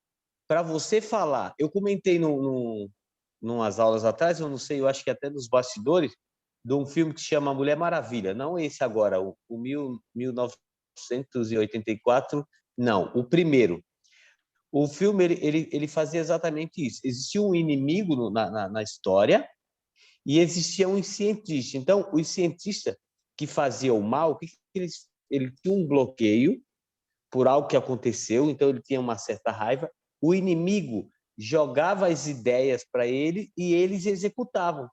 Speaker 2: falar. Eu comentei numas aulas atrás, eu não sei, eu acho que até nos bastidores, de um filme que se chama Mulher Maravilha, não esse agora, o 1984, não, o primeiro. O filme, ele fazia exatamente isso. Existia um inimigo na história e existia um cientista. Então, os cientistas que faziam o mal, ele tinha um bloqueio por algo que aconteceu, então ele tinha uma certa raiva. O inimigo jogava as ideias para ele e eles executavam.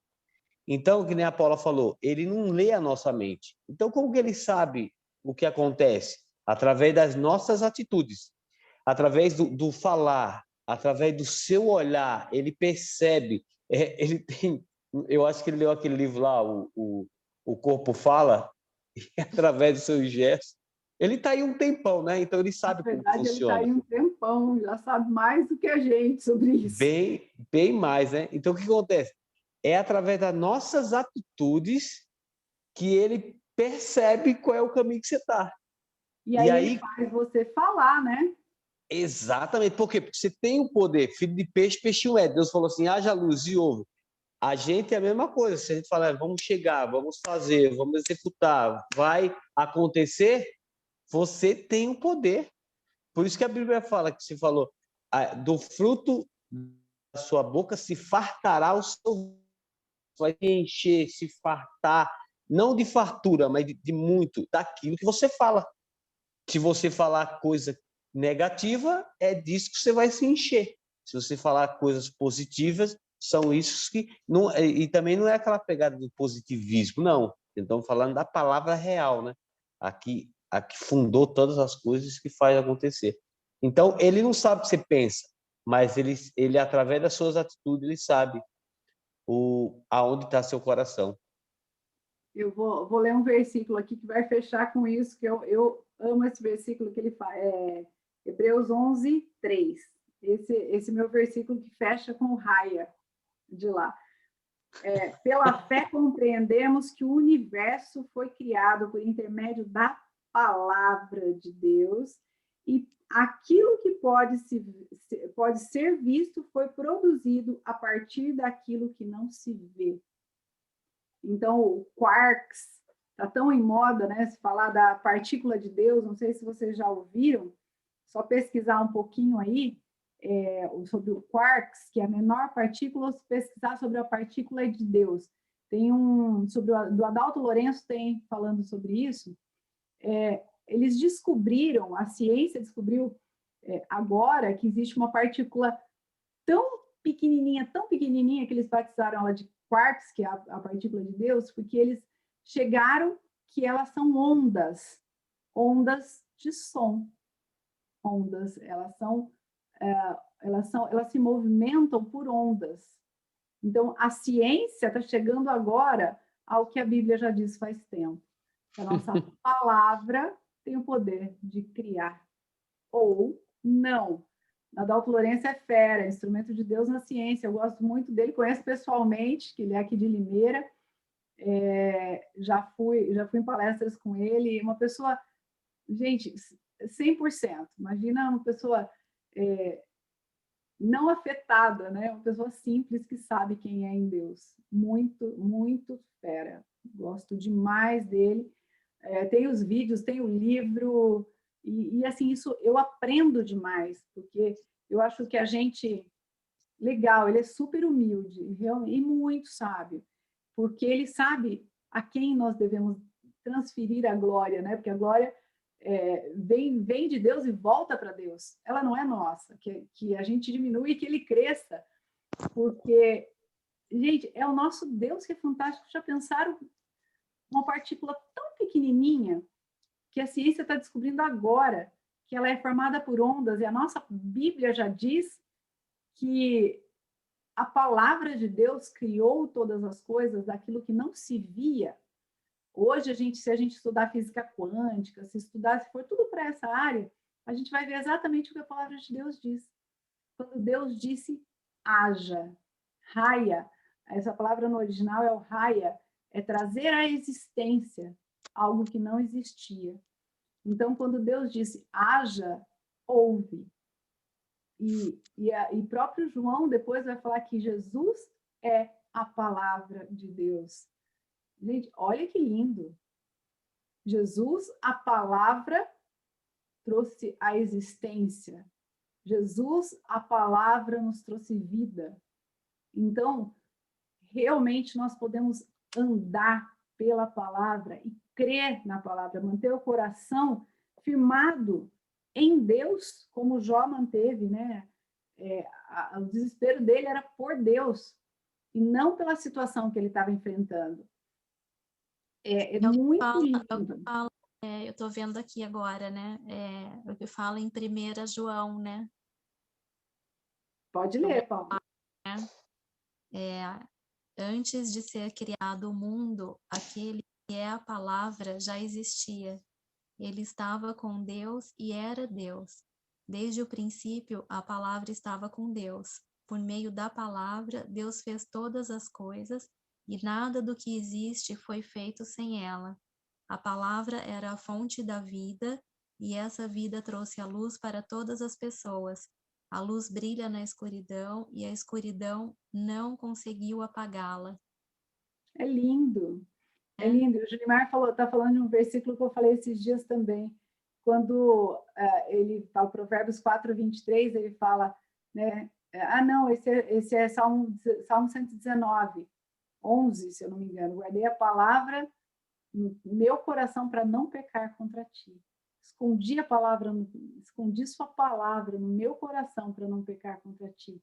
Speaker 2: Então, que nem a Paula falou, ele não lê a nossa mente. Então, como que ele sabe o que acontece? Através das nossas atitudes, através do falar, através do seu olhar, ele percebe. Ele tem, eu acho que ele leu aquele livro lá, o Corpo Fala, e através dos seus gestos, ele está aí um tempão, né? Então ele
Speaker 1: na
Speaker 2: sabe como
Speaker 1: verdade, ele está
Speaker 2: funciona.
Speaker 1: aí um tempão, já sabe mais do que a gente sobre isso.
Speaker 2: Bem mais, né? Então o que acontece? É através das nossas atitudes que ele percebe qual é o caminho que você está.
Speaker 1: E
Speaker 2: E
Speaker 1: aí ele
Speaker 2: aí,
Speaker 1: faz você falar, né?
Speaker 2: exatamente, por quê? Porque você tem o poder, filho de peixe, peixinho é. Deus falou assim, haja luz e ouve. A gente é a mesma coisa, se a gente falar, vamos chegar, vamos fazer, vamos executar, vai acontecer, você tem o poder. Por isso que a Bíblia fala, que você falou, do fruto da sua boca se fartará o seu, vai encher, se fartar, não de fartura, mas de muito, daquilo que você fala. Se você falar coisa negativa, é disso que você vai se encher. Se você falar coisas positivas, são isso que não, e também não é aquela pegada do positivismo, não. Então falando da palavra real, né? A que fundou todas as coisas que faz acontecer. Então ele não sabe o que você pensa, mas ele através das suas atitudes ele sabe aonde está seu coração.
Speaker 1: Eu vou ler um versículo aqui que vai fechar com isso, que eu amo esse versículo que ele faz, Hebreus 11, 3. Esse meu versículo que fecha com o raia de lá. Pela fé compreendemos que o universo foi criado por intermédio da palavra de Deus e aquilo que pode ser visto foi produzido a partir daquilo que não se vê. Então, o quarks está tão em moda, né? Se falar da partícula de Deus, não sei se vocês já ouviram, só pesquisar um pouquinho aí sobre o quarks, que é a menor partícula, ou se pesquisar sobre a partícula de Deus. Tem do Adalto Lourenço tem falando sobre isso. Eles descobriram, a ciência descobriu agora que existe uma partícula tão pequenininha que eles batizaram ela de quarks, que é a partícula de Deus, porque eles chegaram que elas são ondas de som. Ondas, elas se movimentam por ondas. Então, a ciência está chegando agora ao que a Bíblia já diz faz tempo. A nossa palavra tem o poder de criar ou não. Adalto Lourenço é fera, instrumento de Deus na ciência. Eu gosto muito dele, conheço pessoalmente, que ele é aqui de Limeira. Já fui em palestras com ele. Uma pessoa, gente, 100%. Imagina uma pessoa não afetada, né? Uma pessoa simples que sabe quem é em Deus. Muito, muito fera. Gosto demais dele. Tem os vídeos, tem o livro. E assim, isso eu aprendo demais, porque eu acho que a gente, legal, ele é super humilde, e muito sábio, porque ele sabe a quem nós devemos transferir a glória, né? Porque a glória vem de Deus e volta para Deus. Ela não é nossa, que a gente diminui e que ele cresça, porque, gente, é o nosso Deus que é fantástico. Já pensaram uma partícula tão pequenininha que a ciência está descobrindo agora que ela é formada por ondas, e a nossa Bíblia já diz que a palavra de Deus criou todas as coisas daquilo que não se via. Hoje, se a gente estudar física quântica, se for tudo para essa área, a gente vai ver exatamente o que a palavra de Deus diz. Quando Deus disse, haja, raia, essa palavra no original é o raia, é trazer à existência algo que não existia. Então, quando Deus disse, haja, houve. E próprio João depois vai falar que Jesus é a palavra de Deus. Gente, olha que lindo. Jesus, a palavra, trouxe a existência. Jesus, a palavra, nos trouxe vida. Então, realmente nós podemos andar pela palavra e crer na palavra, manter o coração firmado em Deus, como Jó manteve, né? O desespero dele era por Deus e não pela situação que ele estava enfrentando. É muito lindo.
Speaker 3: Eu estou vendo aqui agora, né? O que fala em 1 João, né?
Speaker 1: Pode ler, Paulo.
Speaker 3: Antes de ser criado o mundo, aquele que é a palavra já existia. Ele estava com Deus e era Deus. Desde o princípio, a palavra estava com Deus. Por meio da palavra, Deus fez todas as coisas, e nada do que existe foi feito sem ela. A palavra era a fonte da vida, e essa vida trouxe a luz para todas as pessoas. A luz brilha na escuridão, e a escuridão não conseguiu apagá-la.
Speaker 1: É lindo. É lindo. O Julimar está falando de um versículo que eu falei esses dias também. Quando ele fala, Provérbios 4:23, ele fala, né? Não, esse é Salmo 119, 11, se eu não me engano. Guardei a palavra no meu coração para não pecar contra ti. Escondi sua palavra no meu coração para não pecar contra ti.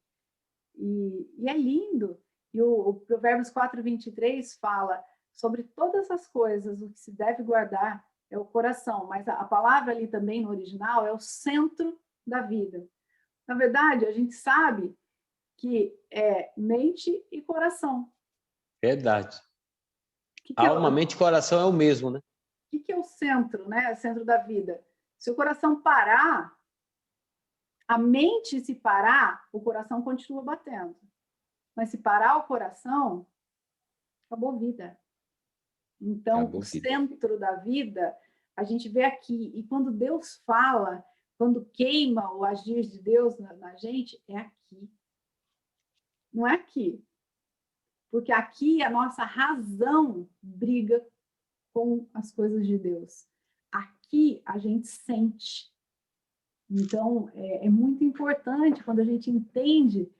Speaker 1: E é lindo. E o Provérbios 4:23 fala sobre todas as coisas, o que se deve guardar é o coração, mas a palavra ali também no original é o centro da vida. Na verdade, a gente sabe que é mente e coração.
Speaker 2: Verdade. Alma, mente e coração é o mesmo, né?
Speaker 1: O que é o centro, né? O centro da vida. Se o coração parar, a mente se parar, o coração continua batendo. Mas se parar o coração, acabou a vida. Então, o centro da vida, a gente vê aqui. E quando Deus fala, quando queima o agir de Deus na gente, é aqui. Não é aqui. Porque aqui a nossa razão briga com as coisas de Deus. Aqui a gente sente. Então, é muito importante quando a gente entende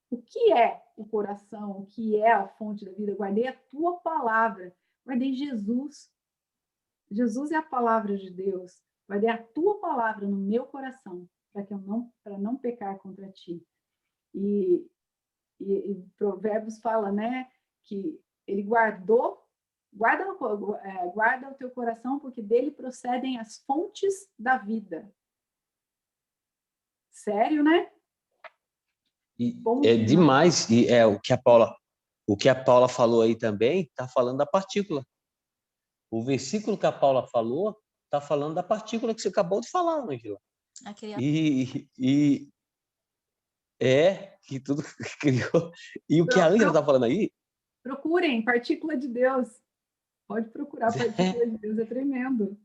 Speaker 1: o que é o coração, o que é a fonte da vida. Guardei a tua palavra, guardei Jesus. Jesus é a palavra de Deus. Guardei a tua palavra no meu coração, para não pecar contra ti. E Provérbios fala, né, que ele guarda o teu coração, porque dele procedem as fontes da vida. Sério, né?
Speaker 2: É demais. E o que a Paula falou aí também está falando da partícula. O versículo que a Paula falou está falando da partícula que você acabou de falar, Ângela. Que tudo criou. E o que a Ângela está falando aí?
Speaker 1: Procurem, partícula de Deus. Pode procurar, partícula de Deus, é tremendo.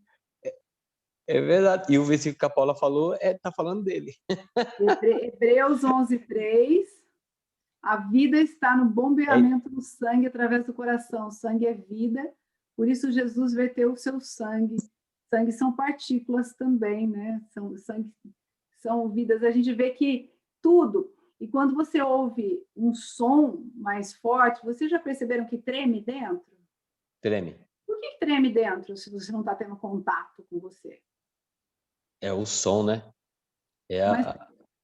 Speaker 2: É verdade. E o versículo que a Paula falou está falando dele.
Speaker 1: Hebreus 11:3. A vida está no bombeamento do sangue através do coração. O sangue é vida, por isso Jesus verteu o seu sangue. Sangue são partículas também, né? São vidas. A gente vê que tudo. E quando você ouve um som mais forte, vocês já perceberam que treme dentro?
Speaker 2: Treme.
Speaker 1: Por que treme dentro se você não está tendo contato com você?
Speaker 2: É o som, né?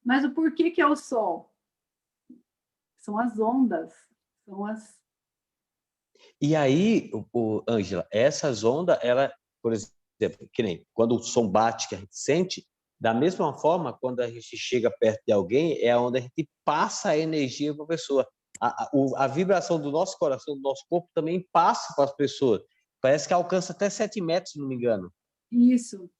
Speaker 1: Mas o porquê que é o som? São as ondas.
Speaker 2: E aí, Ângela, essas ondas, por exemplo, que nem quando o som bate, que a gente sente, da mesma forma, quando a gente chega perto de alguém, é onde a gente passa a energia para a pessoa. A vibração do nosso coração, do nosso corpo, também passa para as pessoas. Parece que alcança até 7 metros, se não me engano.
Speaker 1: Isso.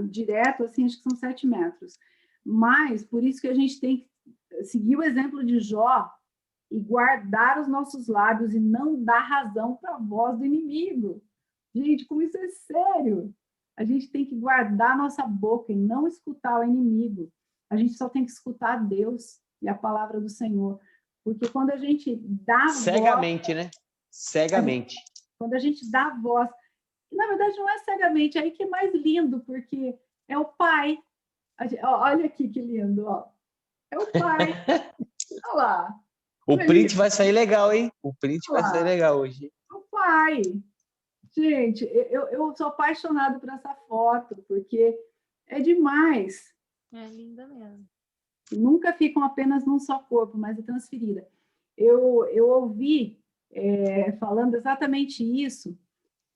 Speaker 1: Direto, assim, acho que são 7 metros. Mas, por isso que a gente tem que seguir o exemplo de Jó e guardar os nossos lábios e não dar razão para a voz do inimigo. Gente, como isso é sério. A gente tem que guardar nossa boca e não escutar o inimigo. A gente só tem que escutar Deus e a palavra do Senhor. Porque quando a gente dá
Speaker 2: cegamente,
Speaker 1: voz,
Speaker 2: né? Cegamente.
Speaker 1: quando a gente dá voz, na verdade não é cegamente, aí que é mais lindo, porque é o Pai. Olha aqui que lindo, ó. É o Pai. Olha lá.
Speaker 2: O print vai sair legal, hein? O print vai sair legal hoje.
Speaker 1: O Pai. Gente, eu sou apaixonada por essa foto, porque é demais.
Speaker 3: É linda mesmo.
Speaker 1: Nunca ficam apenas num só corpo, mas é transferida. Eu ouvi falando exatamente isso.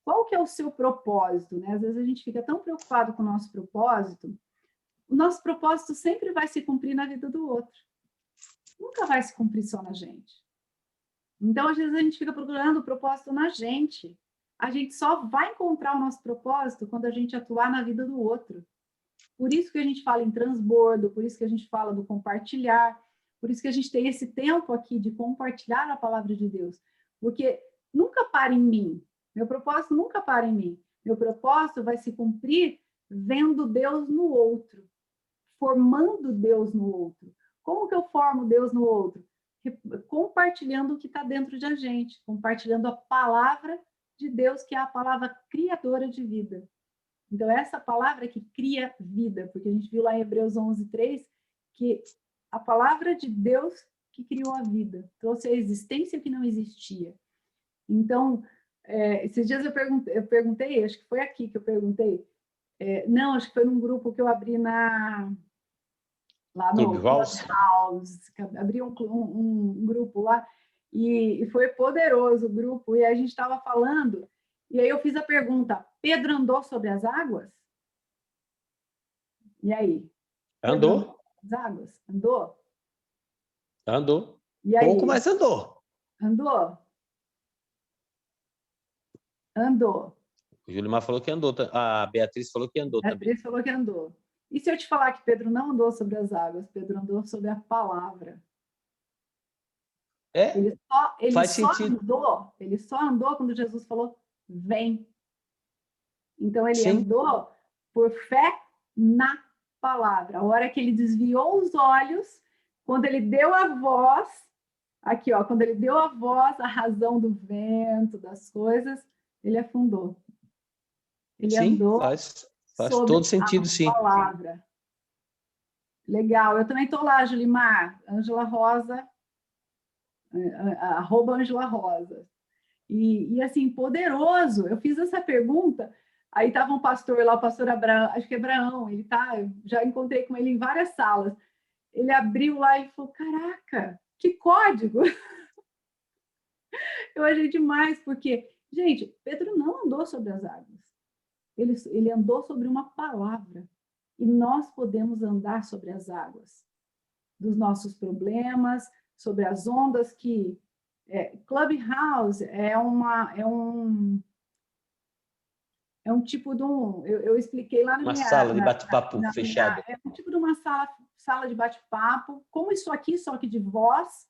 Speaker 1: Qual que é o seu propósito? Né? Às vezes a gente fica tão preocupado com o nosso propósito. O nosso propósito sempre vai se cumprir na vida do outro. Nunca vai se cumprir só na gente. Então, às vezes, a gente fica procurando o propósito na gente. A gente só vai encontrar o nosso propósito quando a gente atuar na vida do outro. Por isso que a gente fala em transbordo, por isso que a gente fala do compartilhar, por isso que a gente tem esse tempo aqui de compartilhar a palavra de Deus. Porque nunca para em mim. Meu propósito nunca para em mim. Meu propósito vai se cumprir vendo Deus no outro, formando Deus no outro. Como que eu formo Deus no outro? Compartilhando o que está dentro de a gente, compartilhando a palavra de Deus, que é a palavra criadora de vida. Então, essa palavra que cria vida, porque a gente viu lá em Hebreus 11:3, que a palavra de Deus que criou a vida, trouxe a existência que não existia. Então, esses dias eu perguntei, acho que foi aqui que eu perguntei, não, acho que foi num grupo que eu abri lá no Clubhouse, abri um grupo lá, e foi poderoso o grupo, e a gente estava falando, e aí eu fiz a pergunta, Pedro andou sobre as águas? E aí?
Speaker 2: Andou.
Speaker 1: As águas? Andou?
Speaker 2: Andou.
Speaker 1: E aí?
Speaker 2: Pouco, mas andou.
Speaker 1: Andou? Andou.
Speaker 2: O Julimar falou que andou. A Beatriz falou que andou também.
Speaker 1: A Beatriz falou que andou. E se eu te falar que Pedro não andou sobre as águas? Pedro andou sobre a palavra. Ele
Speaker 2: faz sentido.
Speaker 1: Ele só andou quando Jesus falou, vem. Então, ele
Speaker 2: Sim.
Speaker 1: andou por fé na palavra. A hora que ele desviou os olhos, quando ele deu a voz, aqui, ó, quando ele deu a voz, a razão do vento, das coisas, ele afundou. Ele andou
Speaker 2: faz
Speaker 1: sobre
Speaker 2: todo sentido, sim.
Speaker 1: a palavra. Legal. Eu também estou lá, Julimar, Ângela Rosa, @AngelaRosa. E assim, poderoso. Eu fiz essa pergunta, aí estava um pastor lá, o pastor Abraão, acho que é Abraão, ele tá, já encontrei com ele em várias salas. Ele abriu lá e falou, caraca, que código! Eu achei demais, porque, gente, Pedro não andou sobre as águas. Ele andou sobre uma palavra. E nós podemos andar sobre as águas dos nossos problemas, sobre as ondas que... Clubhouse é um tipo de um... Eu expliquei lá na
Speaker 2: uma sala de bate-papo fechada.
Speaker 1: É um tipo de uma sala de bate-papo, como isso aqui, só que de voz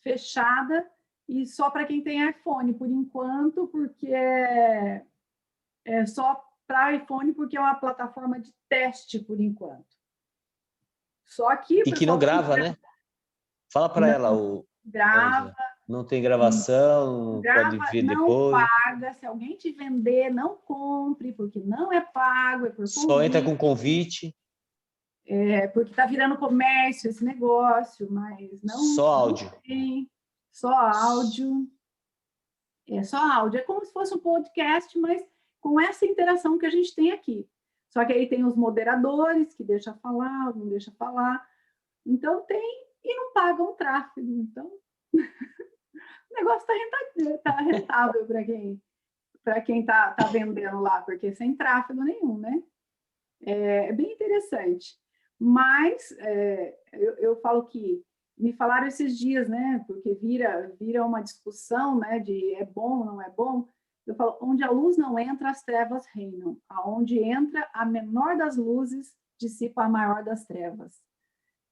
Speaker 1: fechada, e só para quem tem iPhone, por enquanto, porque é só para iPhone, porque é uma plataforma de teste, por enquanto. Só que...
Speaker 2: E que não grava, né? Fala para ela.
Speaker 1: Grava.
Speaker 2: Não tem gravação, pode ver depois.
Speaker 1: Não paga. Se alguém te vender, não compre, porque não é pago, é por convite.
Speaker 2: Só entra com convite.
Speaker 1: Porque está virando comércio esse negócio, mas não...
Speaker 2: Só áudio.
Speaker 1: Não tem. Só áudio. Só áudio. É como se fosse um podcast, mas com essa interação que a gente tem aqui. Só que aí tem os moderadores que deixam falar, não deixam falar. Então tem, e não pagam tráfego. Então, o negócio está rentável para quem está vendendo lá, porque sem tráfego nenhum, né? É bem interessante. Mas eu falo que me falaram esses dias, né? Porque vira uma discussão, né? De é bom, não é bom. eu falo, onde a luz não entra, as trevas reinam. Aonde entra a menor das luzes, dissipa a maior das trevas.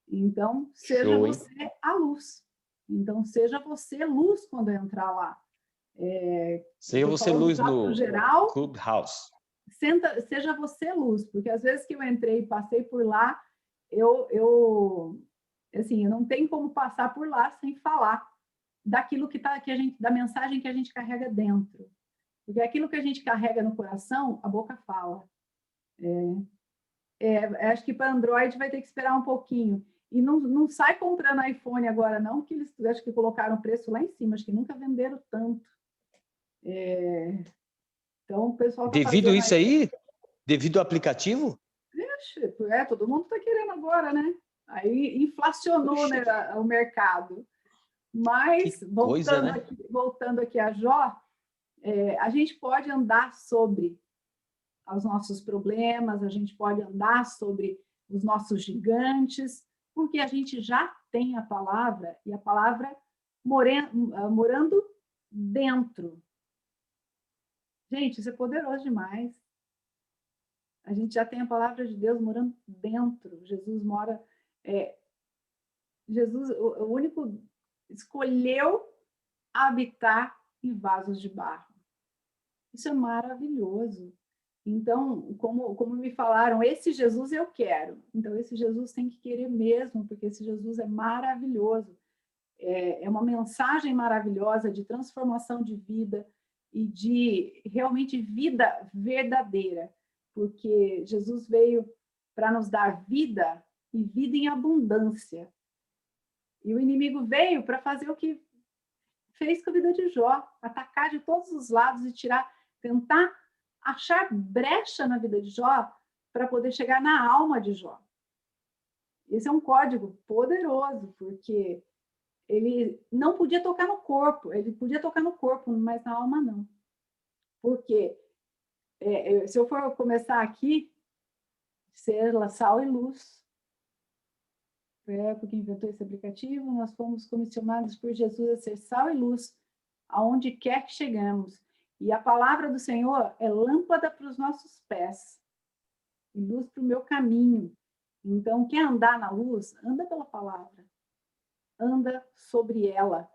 Speaker 1: Então, seja
Speaker 2: Show, hein?
Speaker 1: você a luz. Então, seja você luz quando entrar lá.
Speaker 2: Seja você luz no
Speaker 1: geral,
Speaker 2: Clubhouse.
Speaker 1: seja você luz, porque às vezes que eu entrei e passei por lá, assim, eu não tenho como passar por lá sem falar daquilo da mensagem que a gente carrega dentro. Porque aquilo que a gente carrega no coração, a boca fala. Acho que para Android vai ter que esperar um pouquinho. E não sai comprando iPhone agora, não, que eles acho que colocaram o preço lá em cima, acho que nunca venderam tanto. Então, o pessoal está
Speaker 2: Devido
Speaker 1: fazendo...
Speaker 2: isso aí? Devido ao aplicativo?
Speaker 1: Todo mundo está querendo agora, né? Aí inflacionou, né, o mercado. Mas,
Speaker 2: coisa, né?
Speaker 1: voltando aqui a Jó, a gente pode andar sobre os nossos problemas, a gente pode andar sobre os nossos gigantes, porque a gente já tem a palavra, e a palavra morando dentro. Gente, isso é poderoso demais. A gente já tem a palavra de Deus morando dentro. Jesus mora... Jesus, o único, escolheu habitar em vasos de barro. Isso é maravilhoso. Então, como me falaram, esse Jesus eu quero. Então, esse Jesus tem que querer mesmo, porque esse Jesus é maravilhoso. É uma mensagem maravilhosa de transformação de vida e de realmente vida verdadeira, porque Jesus veio para nos dar vida e vida em abundância. E o inimigo veio para fazer o que fez com a vida de Jó, atacar de todos os lados e tentar achar brecha na vida de Jó para poder chegar na alma de Jó. Esse é um código poderoso, porque ele não podia tocar no corpo, ele podia tocar no corpo, mas na alma não. Porque se eu for começar aqui, ser sal e luz, porque inventou esse aplicativo, nós fomos comissionados por Jesus a ser sal e luz, aonde quer que chegamos. E a palavra do Senhor é lâmpada para os nossos pés e luz para o meu caminho. Então, quer andar na luz, anda pela palavra. Anda sobre ela,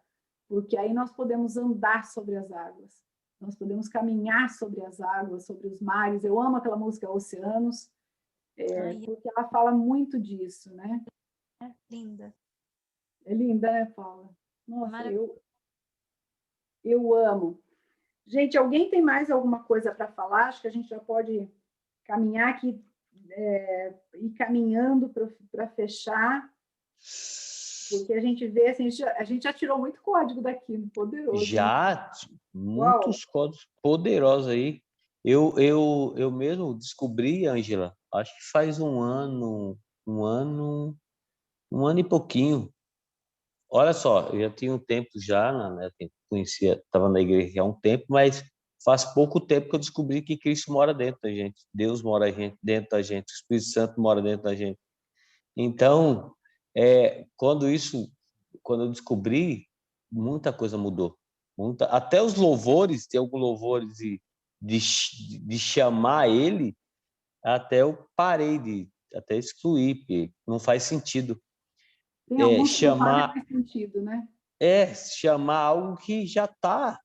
Speaker 1: porque aí nós podemos andar sobre as águas. Nós podemos caminhar sobre as águas, sobre os mares. Eu amo aquela música Oceanos, porque ela fala muito disso, né?
Speaker 3: É linda.
Speaker 1: É linda, né, Paula? Nossa, eu amo. Gente, alguém tem mais alguma coisa para falar? Acho que a gente já pode caminhar aqui, ir caminhando para fechar, porque a gente vê, assim, a gente já tirou muito código daqui, poderoso.
Speaker 2: Já, muitos códigos poderosos aí. Eu mesmo descobri, Ângela, acho que faz um ano e pouquinho. Olha só, eu já tinha um tempo já, né? Conhecia, estava na igreja há um tempo, mas faz pouco tempo que eu descobri que Cristo mora dentro da gente, Deus mora dentro da gente, o Espírito Santo mora dentro da gente. Então, quando eu descobri, muita coisa mudou. Até os louvores, tem alguns louvores de chamar ele, até eu parei até excluir, porque não faz sentido.
Speaker 1: Tem alguns que não fazem mais sentido, né?
Speaker 2: Chamar algo que já tá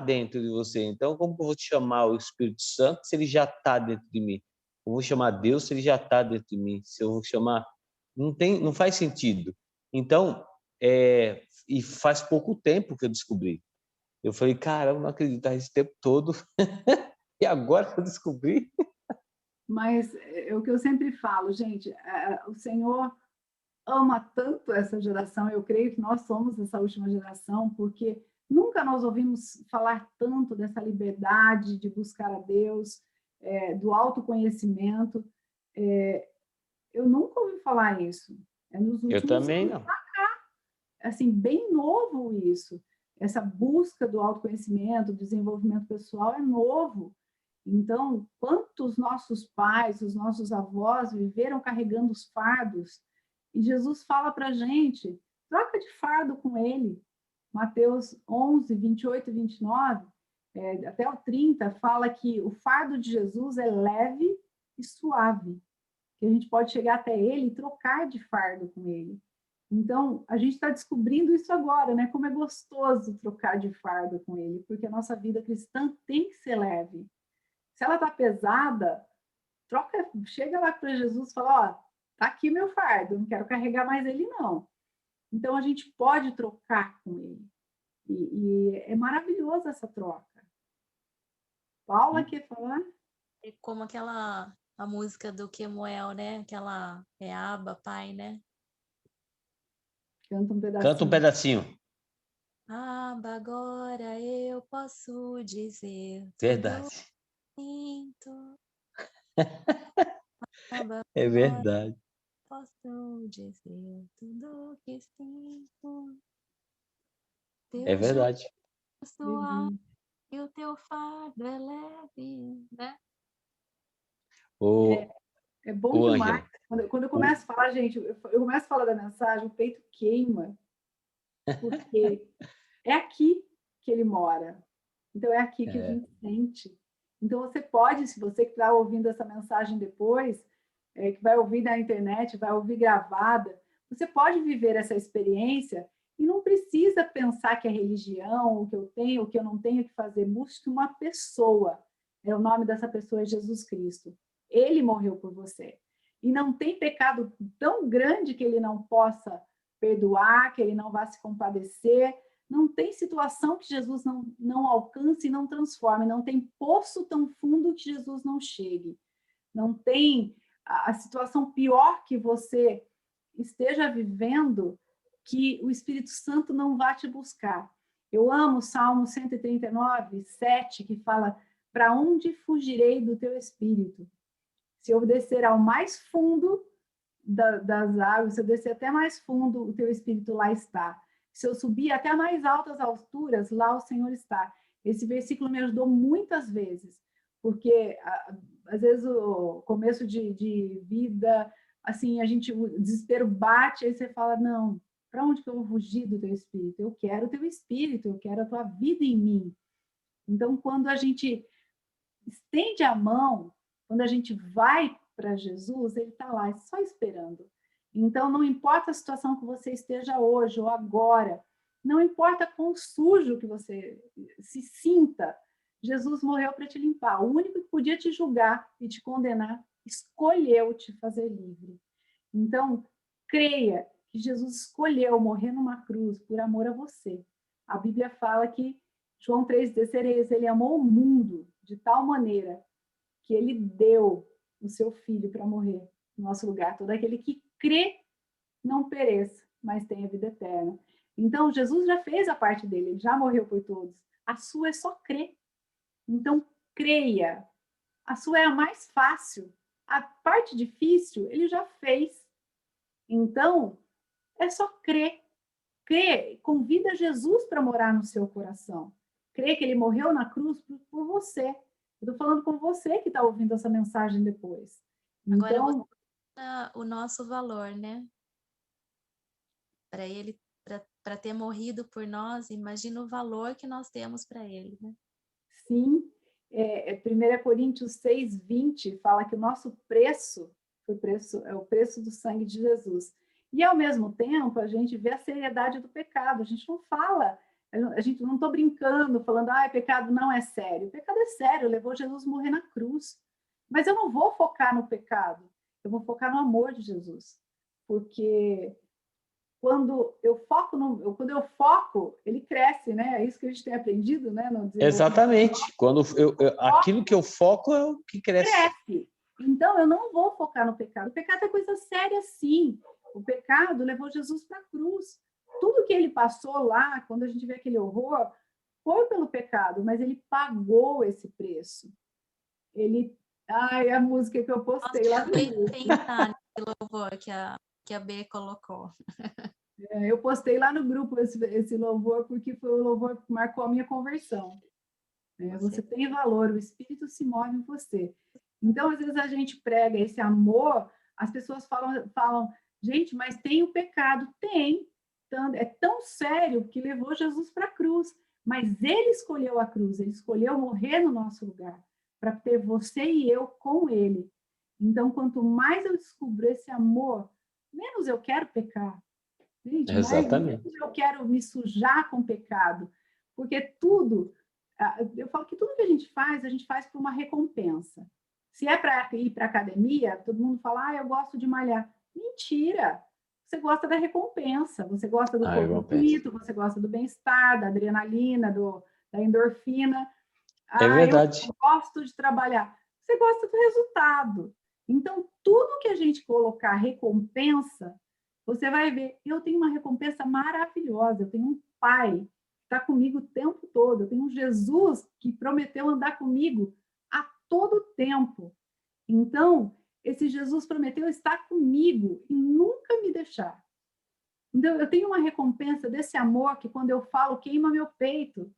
Speaker 2: dentro de você. Então, como que eu vou te chamar o Espírito Santo se ele já está dentro de mim? Eu vou chamar Deus se ele já está dentro de mim. Se eu vou chamar... Não faz sentido. Então, e faz pouco tempo que eu descobri. Eu falei, caramba, não acredito, esse tempo todo. E agora eu descobri.
Speaker 1: Mas é o que eu sempre falo, gente, o Senhor ama tanto essa geração, eu creio que nós somos essa última geração, porque nunca nós ouvimos falar tanto dessa liberdade de buscar a Deus, do autoconhecimento. Eu nunca ouvi falar isso. Nos últimos
Speaker 2: Eu também
Speaker 1: anos,
Speaker 2: não.
Speaker 1: assim, bem novo isso. Essa busca do autoconhecimento, do desenvolvimento pessoal é novo. Então, quantos nossos pais, os nossos avós viveram carregando os fardos? E Jesus fala para a gente, troca de fardo com ele. Mateus 11, 28 e 29. até o 30, fala que o fardo de Jesus é leve e suave, que a gente pode chegar até ele e trocar de fardo com ele. Então, a gente está descobrindo isso agora, né? Como é gostoso trocar de fardo com ele, porque a nossa vida cristã tem que ser leve. Se ela está pesada, chega lá para Jesus e fala, ó, tá aqui meu fardo, não quero carregar mais ele, não. Então, a gente pode trocar com ele. E é maravilhosa essa troca. Paula quer falar?
Speaker 3: É como a música do Kemuel, né? Aquela Abba, Pai, né?
Speaker 1: Canta um pedacinho.
Speaker 2: Canta um pedacinho.
Speaker 3: Abba, agora eu posso dizer.
Speaker 2: Verdade.
Speaker 3: Sinto. Abba,
Speaker 2: É verdade.
Speaker 3: posso dizer tudo que sinto.
Speaker 2: É verdade.
Speaker 3: Suave, e o teu fardo é leve, né?
Speaker 1: É bom demais.
Speaker 2: Ângela,
Speaker 1: Quando eu começo a falar, gente, eu começo a falar da mensagem, o peito queima, porque é aqui que ele mora. Então, é aqui que a gente sente. Então, você pode, se você que está ouvindo essa mensagem depois, que vai ouvir na internet, vai ouvir gravada, você pode viver essa experiência e não precisa pensar que é religião, o que eu tenho, o que eu não tenho que fazer. Busque uma pessoa. O nome dessa pessoa é Jesus Cristo. Ele morreu por você. E não tem pecado tão grande que ele não possa perdoar, que ele não vá se compadecer. Não tem situação que Jesus não alcance e não transforme. Não tem poço tão fundo que Jesus não chegue. Não tem a situação pior que você esteja vivendo que o Espírito Santo não vá te buscar. Eu amo o Salmo 139, 7, que fala: para onde fugirei do teu Espírito? Se eu descer ao mais fundo das águas, se eu descer até mais fundo, o teu Espírito lá está. Se eu subir até mais altas alturas, lá o Senhor está. Esse versículo me ajudou muitas vezes, porque às vezes o começo de vida, assim, o desespero bate, aí você fala, não, para onde que eu vou fugir do teu Espírito? Eu quero o teu Espírito, eu quero a tua vida em mim. Então, quando a gente estende a mão, quando a gente vai para Jesus, ele está lá, só esperando. Então, não importa a situação que você esteja hoje ou agora, não importa quão sujo que você se sinta, Jesus morreu para te limpar. O único que podia te julgar e te condenar escolheu te fazer livre. Então, creia que Jesus escolheu morrer numa cruz por amor a você. A Bíblia fala que João 3,16, ele amou o mundo de tal maneira que ele deu o seu filho para morrer no nosso lugar. Todo aquele que crê não pereça, mas tenha vida eterna. Então, Jesus já fez a parte dele, ele já morreu por todos. A sua é só crer. Então, creia. A sua é a mais fácil. A parte difícil, ele já fez. Então, é só crer. Crer, convida Jesus para morar no seu coração. Crê que ele morreu na cruz por você. Eu estou falando com você que está ouvindo essa mensagem depois.
Speaker 3: Agora
Speaker 1: Então,
Speaker 3: o nosso valor, né? Para ele, para ter morrido por nós, imagina o valor que nós temos para ele, né?
Speaker 1: sim, 1 Coríntios 6:20 fala que o nosso preço, é o preço do sangue de Jesus. E, ao mesmo tempo, a gente vê a seriedade do pecado. A gente não fala, a gente não está brincando, falando, pecado não é sério. O pecado é sério, levou Jesus a morrer na cruz. Mas eu não vou focar no pecado, eu vou focar no amor de Jesus. Porque quando eu foco, ele cresce, né? É isso que a gente tem aprendido, né? No
Speaker 2: Exatamente. Quando aquilo que eu foco é o que cresce.
Speaker 1: Então, eu não vou focar no pecado. O pecado é coisa séria, sim. O pecado levou Jesus para a cruz. Tudo que ele passou lá, quando a gente vê aquele horror, foi pelo pecado, mas ele pagou esse preço. A música que eu postei lá no grupo.
Speaker 3: Pensar nesse louvor que a B colocou.
Speaker 1: Eu postei lá no grupo esse louvor, porque foi o louvor que marcou a minha conversão. Você tem valor, o Espírito se move em você. Então, às vezes, a gente prega esse amor, as pessoas falam, gente, mas tem o pecado? Tem. É tão sério que levou Jesus para a cruz. Mas ele escolheu a cruz, ele escolheu morrer no nosso lugar, para ter você e eu com ele. Então, quanto mais eu descubro esse amor, menos eu quero pecar. Gente,
Speaker 2: Exatamente.
Speaker 1: menos eu quero me sujar com pecado. Porque tudo, eu falo que tudo que a gente faz por uma recompensa. Se é para ir para academia, todo mundo fala, eu gosto de malhar. Mentira! Você gosta da recompensa, você gosta do corpo bonito, você gosta do bem-estar, da adrenalina, da endorfina.
Speaker 2: É
Speaker 1: Eu
Speaker 2: verdade.
Speaker 1: gosto de trabalhar. Você gosta do resultado. Então, tudo que a gente colocar recompensa, você vai ver, eu tenho uma recompensa maravilhosa, eu tenho um pai que está comigo o tempo todo, eu tenho um Jesus que prometeu andar comigo a todo tempo. Então, esse Jesus prometeu estar comigo e nunca me deixar. Então, eu tenho uma recompensa desse amor que, quando eu falo, queima meu peito.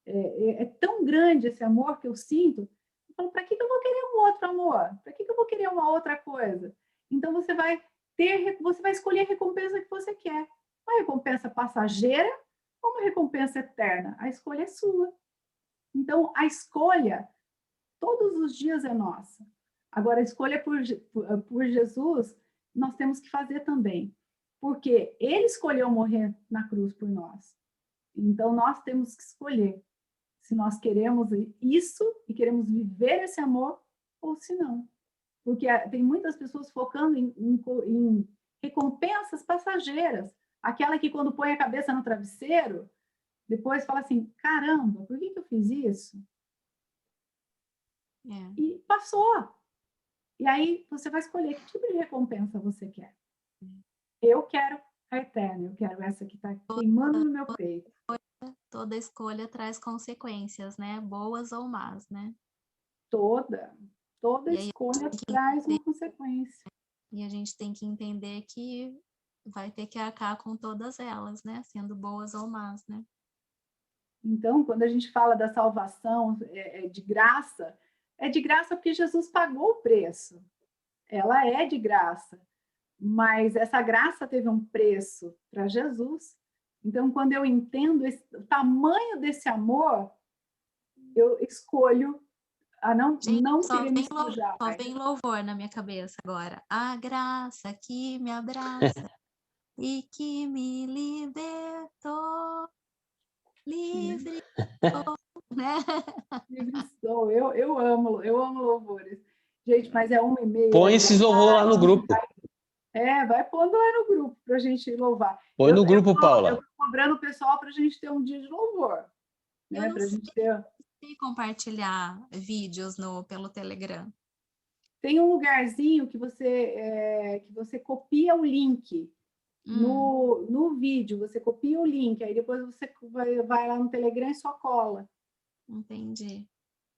Speaker 1: É tão grande esse amor que eu sinto. Eu falo, para que eu vou querer um outro amor? Para que eu vou querer uma outra coisa? Então, você vai escolher a recompensa que você quer. Uma recompensa passageira ou uma recompensa eterna? A escolha é sua. Então, a escolha, todos os dias é nossa. Agora, a escolha por Jesus, nós temos que fazer também. Porque ele escolheu morrer na cruz por nós. Então, nós temos que escolher se nós queremos isso e queremos viver esse amor ou se não. Porque tem muitas pessoas focando em recompensas passageiras. Aquela que, quando põe a cabeça no travesseiro, depois fala assim, caramba, por que eu fiz isso? E passou. E aí você vai escolher que tipo de recompensa você quer. Eu quero a eterna, eu quero essa que está queimando no meu peito.
Speaker 3: Toda escolha traz consequências, né? Boas ou más, né?
Speaker 1: Toda escolha traz uma consequência.
Speaker 3: E a gente tem que entender que vai ter que arcar com todas elas, né? Sendo boas ou más, né?
Speaker 1: Então, quando a gente fala da salvação é de graça porque Jesus pagou o preço. Ela é de graça, mas essa graça teve um preço para Jesus. Então, quando eu entendo o tamanho desse amor, eu escolho a não querer me sujar.
Speaker 3: Só vem louvor na minha cabeça agora. A graça que me abraça e que me libertou. Livre estou, né?
Speaker 1: Livre estou. Eu amo louvores. Gente, mas é 1h30.
Speaker 2: Põe esses louvor lá no grupo.
Speaker 1: Vai pondo lá no grupo para a gente louvar.
Speaker 2: Põe no grupo, Paula.
Speaker 1: Eu estou cobrando o pessoal para a gente ter um dia de louvor. Né? Para a gente ter...
Speaker 3: compartilhar vídeos pelo Telegram.
Speaker 1: Tem um lugarzinho que você copia o link no vídeo, você copia o link, aí depois você vai lá no Telegram e só cola.
Speaker 3: Entendi.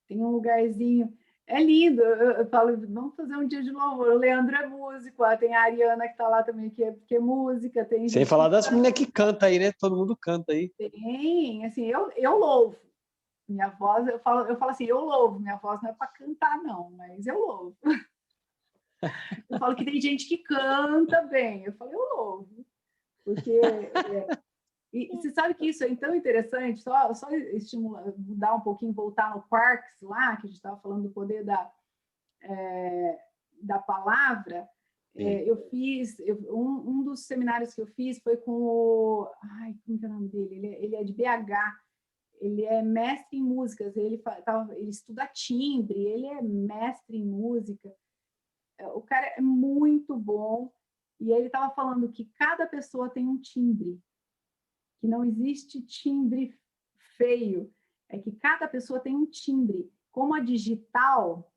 Speaker 1: Tem um lugarzinho. É lindo, eu falo, vamos fazer um dia de louvor. O Leandro é músico, tem a Ariana que está lá também, que é música. Tem
Speaker 2: sem falar das meninas que canta aí, né? Todo mundo canta aí.
Speaker 1: Tem, assim, eu louvo. Minha voz, eu falo assim, eu louvo. Minha voz não é para cantar, não, mas eu louvo. Eu falo que tem gente que canta bem. Eu falo, eu louvo. Porque... E você sabe que isso é tão interessante, só estimular, mudar um pouquinho, voltar no Parks lá, que a gente estava falando do poder da palavra. Eu fiz, um dos seminários que eu fiz foi com o... como que é o nome dele? Ele é de BH, ele é mestre em músicas, ele estuda timbre, ele é mestre em música. O cara é muito bom, e ele estava falando que cada pessoa tem um timbre, que não existe timbre feio, é que cada pessoa tem um timbre. Como a digital...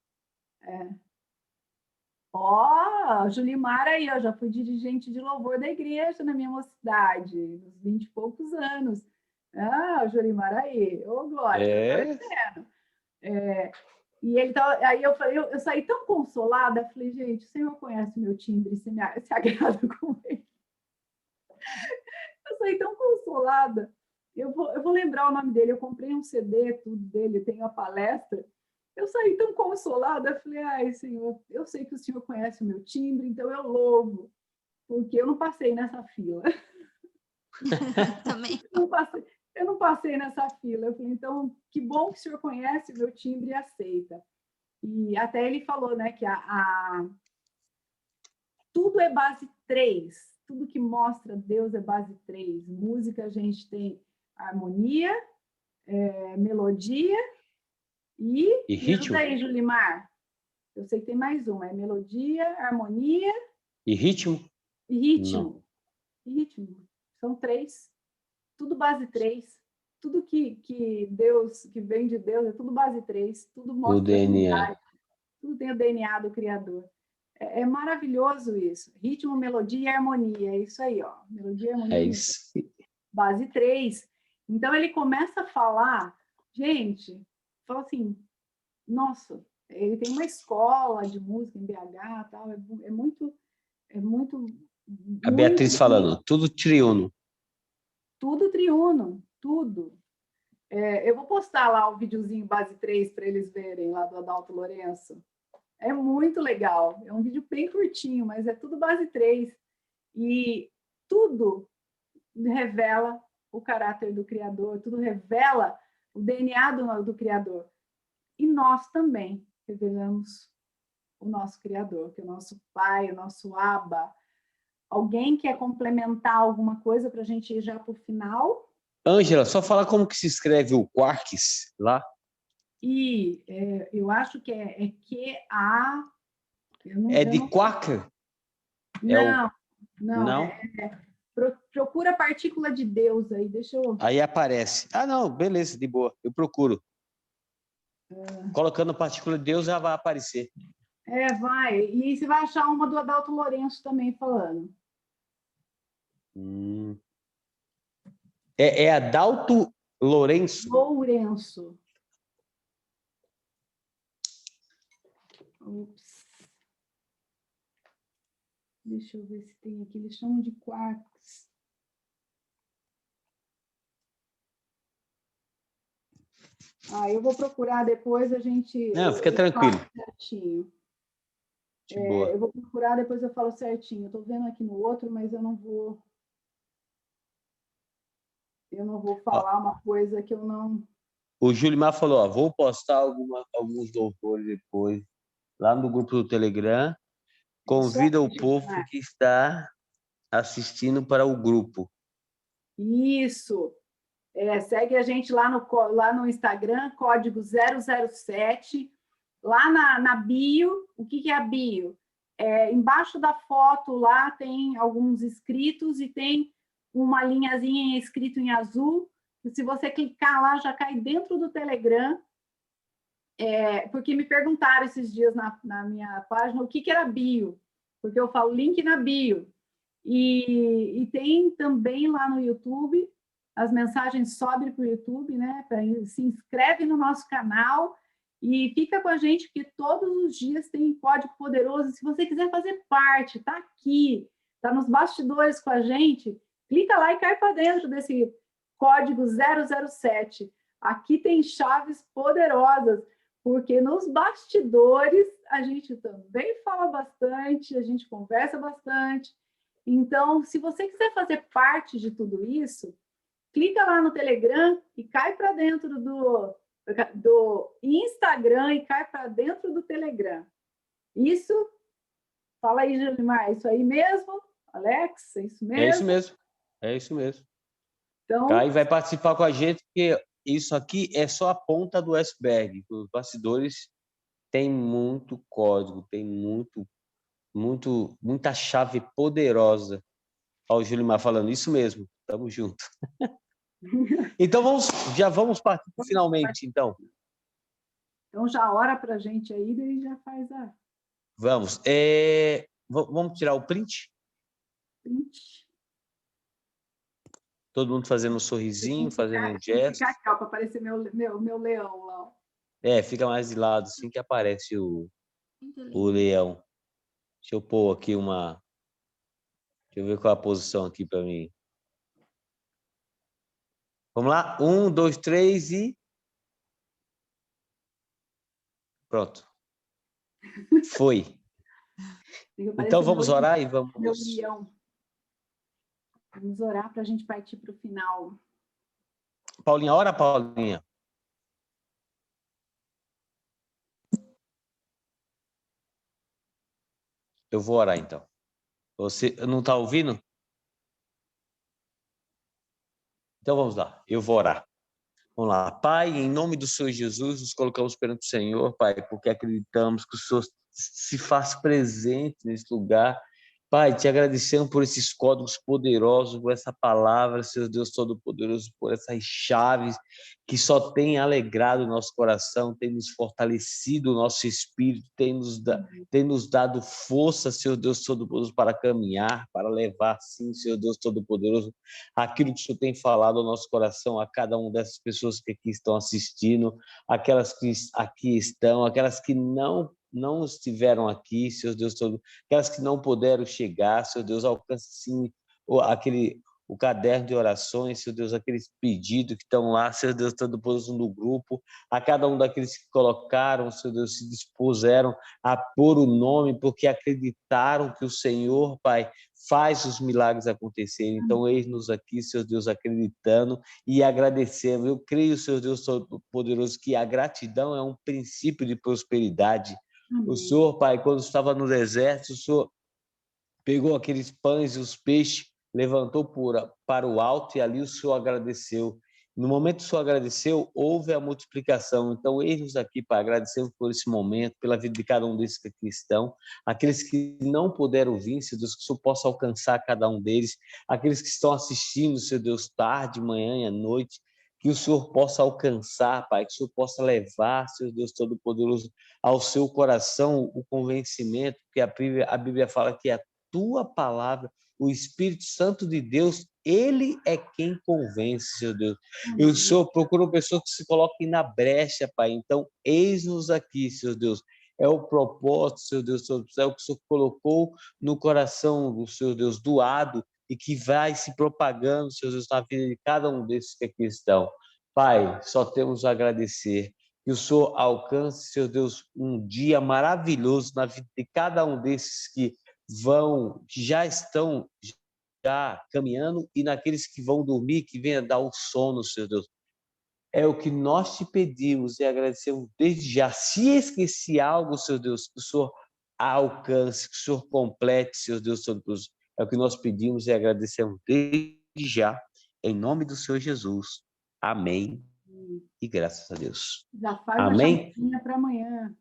Speaker 1: Julimar aí, eu já fui dirigente de louvor da igreja na minha mocidade, uns 20 e poucos anos. Julimar aí, glória, e ele aí eu falei, eu saí tão consolada, falei, gente, o Senhor conhece o meu timbre, se agrada com ele. Eu saí tão consolada. Eu vou lembrar o nome dele, eu comprei um CD, tudo dele, tenho a palestra. Eu saí tão consolada, falei, Senhor, eu sei que o Senhor conhece o meu timbre, então eu louvo, porque eu não passei nessa fila.
Speaker 3: Também.
Speaker 1: Não passei. Eu não passei nessa fila. Eu falei, então, que bom que o senhor conhece o meu timbre e aceita. E até ele falou, né, que tudo é base 3. Tudo que mostra Deus é base 3. Música, a gente tem harmonia, melodia e...
Speaker 2: E
Speaker 1: Me ajuda
Speaker 2: ritmo?
Speaker 1: aí, Julimar. Eu sei que tem mais uma. É melodia, harmonia
Speaker 2: E ritmo?
Speaker 1: e
Speaker 2: Não.
Speaker 1: ritmo. E ritmo. São 3. Tudo base 3. Tudo que Deus, que vem de Deus, é tudo base 3. Tudo
Speaker 2: O
Speaker 1: mostra
Speaker 2: DNA.
Speaker 1: tudo tem o DNA do Criador. É maravilhoso isso. Ritmo, melodia e harmonia. É isso aí, ó. Melodia, harmonia
Speaker 2: É
Speaker 1: e
Speaker 2: isso.
Speaker 1: base 3. Então ele começa a falar, gente, fala assim, nossa, ele tem uma escola de música em BH, tal, é muito,
Speaker 2: A Beatriz
Speaker 1: muito
Speaker 2: falando, tudo triuno.
Speaker 1: tudo triuno, tudo. Eu vou postar lá o videozinho base 3 para eles verem lá do Adalto Lourenço. É muito legal. É um vídeo bem curtinho, mas é tudo base 3. E tudo revela o caráter do Criador, tudo revela o DNA do Criador. E nós também revelamos o nosso Criador, que é o nosso Pai, o nosso Abba. Alguém quer complementar alguma coisa para a gente ir já para o final?
Speaker 2: Ângela, só fala como que se escreve o quarks lá.
Speaker 1: E eu acho que é Q-A...
Speaker 2: É de quark?
Speaker 1: Não,
Speaker 2: Não?
Speaker 1: procura a partícula de Deus aí, deixa eu...
Speaker 2: Aí aparece. Ah, não, beleza, de boa. Eu procuro. Colocando partícula de Deus já vai aparecer.
Speaker 1: Vai. E você vai achar uma do Adalto Lourenço também falando.
Speaker 2: É Adalto Lourenço.
Speaker 1: Lourenço. Ups. Deixa eu ver se tem aqui. Eles chamam de quarks. Eu vou procurar depois, a gente...
Speaker 2: Não, fica tranquilo.
Speaker 1: Certinho.
Speaker 2: De boa.
Speaker 1: Eu vou procurar, depois eu falo certinho. Eu tô vendo aqui no outro, mas eu não vou falar uma coisa que eu não...
Speaker 2: O Julimar falou, ó, vou postar alguns louvores depois lá no grupo do Telegram. Convida o povo que está assistindo para o grupo.
Speaker 1: Isso. Segue a gente lá no Instagram, código 007. Lá na bio, o que é a bio? Embaixo da foto lá tem alguns inscritos e tem uma linhazinha escrito em azul, que se você clicar lá, já cai dentro do Telegram. Porque me perguntaram esses dias na minha página o que era bio, porque eu falo link na bio. E tem também lá no YouTube, as mensagens sobem para o YouTube, né? Se inscreve no nosso canal e fica com a gente, porque todos os dias tem código poderoso. Se você quiser fazer parte, tá aqui, tá nos bastidores com a gente, clica lá e cai para dentro desse código 007. Aqui tem chaves poderosas, porque nos bastidores a gente também fala bastante, a gente conversa bastante. Então, se você quiser fazer parte de tudo isso, clica lá no Telegram e cai para dentro do Instagram e cai para dentro do Telegram. Isso, fala aí, Julimar, é isso aí mesmo? Alex, é isso mesmo?
Speaker 2: É isso mesmo, é isso mesmo.
Speaker 1: Então,
Speaker 2: Cai vai participar com a gente, porque isso aqui é só a ponta do iceberg. Os bastidores tem muito código, tem muita chave poderosa. Olha o Julimar falando, isso mesmo, tamo junto. Então já vamos partir finalmente, então.
Speaker 1: Então já ora para a gente aí, daí já faz a...
Speaker 2: Vamos. Vamos tirar o print?
Speaker 1: Print.
Speaker 2: Todo mundo fazendo um sorrisinho, fazendo um gesto.
Speaker 1: Fica aqui, para aparecer meu leão lá.
Speaker 2: Fica mais de lado, assim que aparece o leão. Deixa eu pôr aqui uma... Deixa eu ver qual é a posição aqui para mim. Vamos lá? 1, 2, 3 e... Pronto. Foi. Então vamos orar e vamos...
Speaker 1: Meu leão. Vamos orar para a gente partir para o final.
Speaker 2: Paulinha, ora, Paulinha. Eu vou orar, então. Você não está ouvindo? Então vamos lá, eu vou orar. Vamos lá. Pai, em nome do Senhor Jesus, nos colocamos perante o Senhor, Pai, porque acreditamos que o Senhor se faz presente nesse lugar. Pai, te agradecemos por esses códigos poderosos, por essa palavra, Senhor Deus Todo-Poderoso, por essas chaves que só tem alegrado o nosso coração, tem nos fortalecido o nosso espírito, tem nos dado força, Senhor Deus Todo-Poderoso, para caminhar, para levar, sim, Senhor Deus Todo-Poderoso, aquilo que o Senhor tem falado ao nosso coração, a cada uma dessas pessoas que aqui estão assistindo, aquelas que aqui estão, aquelas que não estiveram aqui, Senhor Deus todo, aquelas que não puderam chegar, Senhor Deus, alcance sim o caderno de orações, Senhor Deus, aqueles pedidos que estão lá, Senhor Deus, Todo-Poderoso no grupo, a cada um daqueles que colocaram, Senhor Deus, se dispuseram a pôr o nome, porque acreditaram que o Senhor, Pai, faz os milagres acontecerem. Então, eis-nos aqui, Senhor Deus, acreditando e agradecendo. Eu creio, Senhor Deus Todo-Poderoso, que a gratidão é um princípio de prosperidade. O Senhor, Pai, quando estava no deserto, o Senhor pegou aqueles pães e os peixes, levantou para o alto e ali o Senhor agradeceu. No momento que o Senhor agradeceu, houve a multiplicação. Então, eis-nos aqui, Pai, agradecemos por esse momento, pela vida de cada um desses que aqui estão, aqueles que não puderam vir, Senhor Deus, que o Senhor possa alcançar cada um deles, aqueles que estão assistindo, Senhor Deus, tarde, manhã e à noite, que o Senhor possa alcançar, Pai, que o Senhor possa levar, Senhor Deus Todo-Poderoso, ao seu coração o convencimento, que a Bíblia fala que a tua palavra, o Espírito Santo de Deus, ele é quem convence, Senhor Deus. E o Senhor procura pessoas que se coloquem na brecha, Pai. Então, eis-nos aqui, Senhor Deus. É o propósito, Senhor Deus, é o que o Senhor colocou no coração do Senhor Deus, doado, e que vai se propagando, Senhor Deus, na vida de cada um desses que aqui estão. Pai, só temos a agradecer. Que o Senhor alcance, Senhor Deus, um dia maravilhoso na vida de cada um desses que já estão caminhando e naqueles que vão dormir, que venha dar o sono, Senhor Deus. É o que nós te pedimos e agradecemos desde já. Se esqueci algo, Senhor Deus, que o Senhor alcance, que o Senhor complete, Senhor Deus Todo-Poderoso. É o que nós pedimos e agradecemos desde já, em nome do Senhor Jesus. Amém. E graças a Deus.
Speaker 1: Já faz
Speaker 2: Amém?
Speaker 1: a chavinha para amanhã.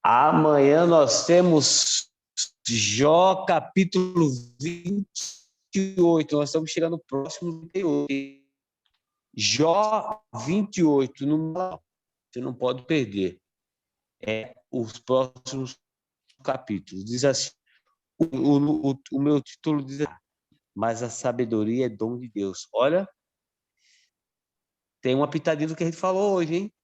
Speaker 2: Amanhã nós temos Jó, capítulo 28. Nós estamos chegando no próximo 28. Jó 28. Você não pode perder. Os próximos capítulos. Diz assim, o meu título diz assim, mas a sabedoria é dom de Deus. Olha, tem uma pitadinha do que a gente falou hoje, hein?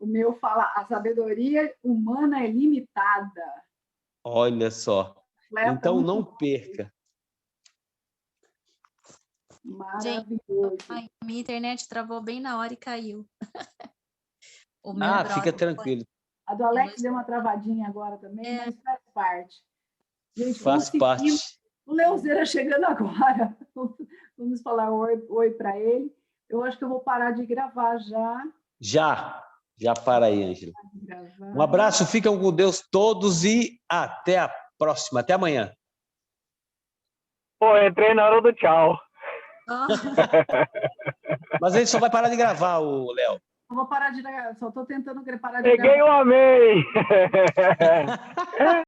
Speaker 1: O meu fala, a sabedoria humana é limitada.
Speaker 2: Olha só. Então não perca.
Speaker 1: Maravilhoso.
Speaker 3: Gente, a minha internet travou bem na hora e caiu.
Speaker 2: Fica tranquilo.
Speaker 1: A do Alex deu uma travadinha agora também, mas faz parte. Gente,
Speaker 2: faz parte.
Speaker 1: O Leozeira chegando agora. Vamos falar oi para ele. Eu acho que eu vou parar de gravar já.
Speaker 2: Já para aí, Ângela. Um abraço, ficam com Deus todos e até a próxima. Até amanhã.
Speaker 4: Pô, entrei na hora do tchau.
Speaker 2: Mas ele só vai parar de gravar, o Léo.
Speaker 1: Eu vou parar de gravar, só estou tentando parar de gravar.
Speaker 4: Peguei o amei!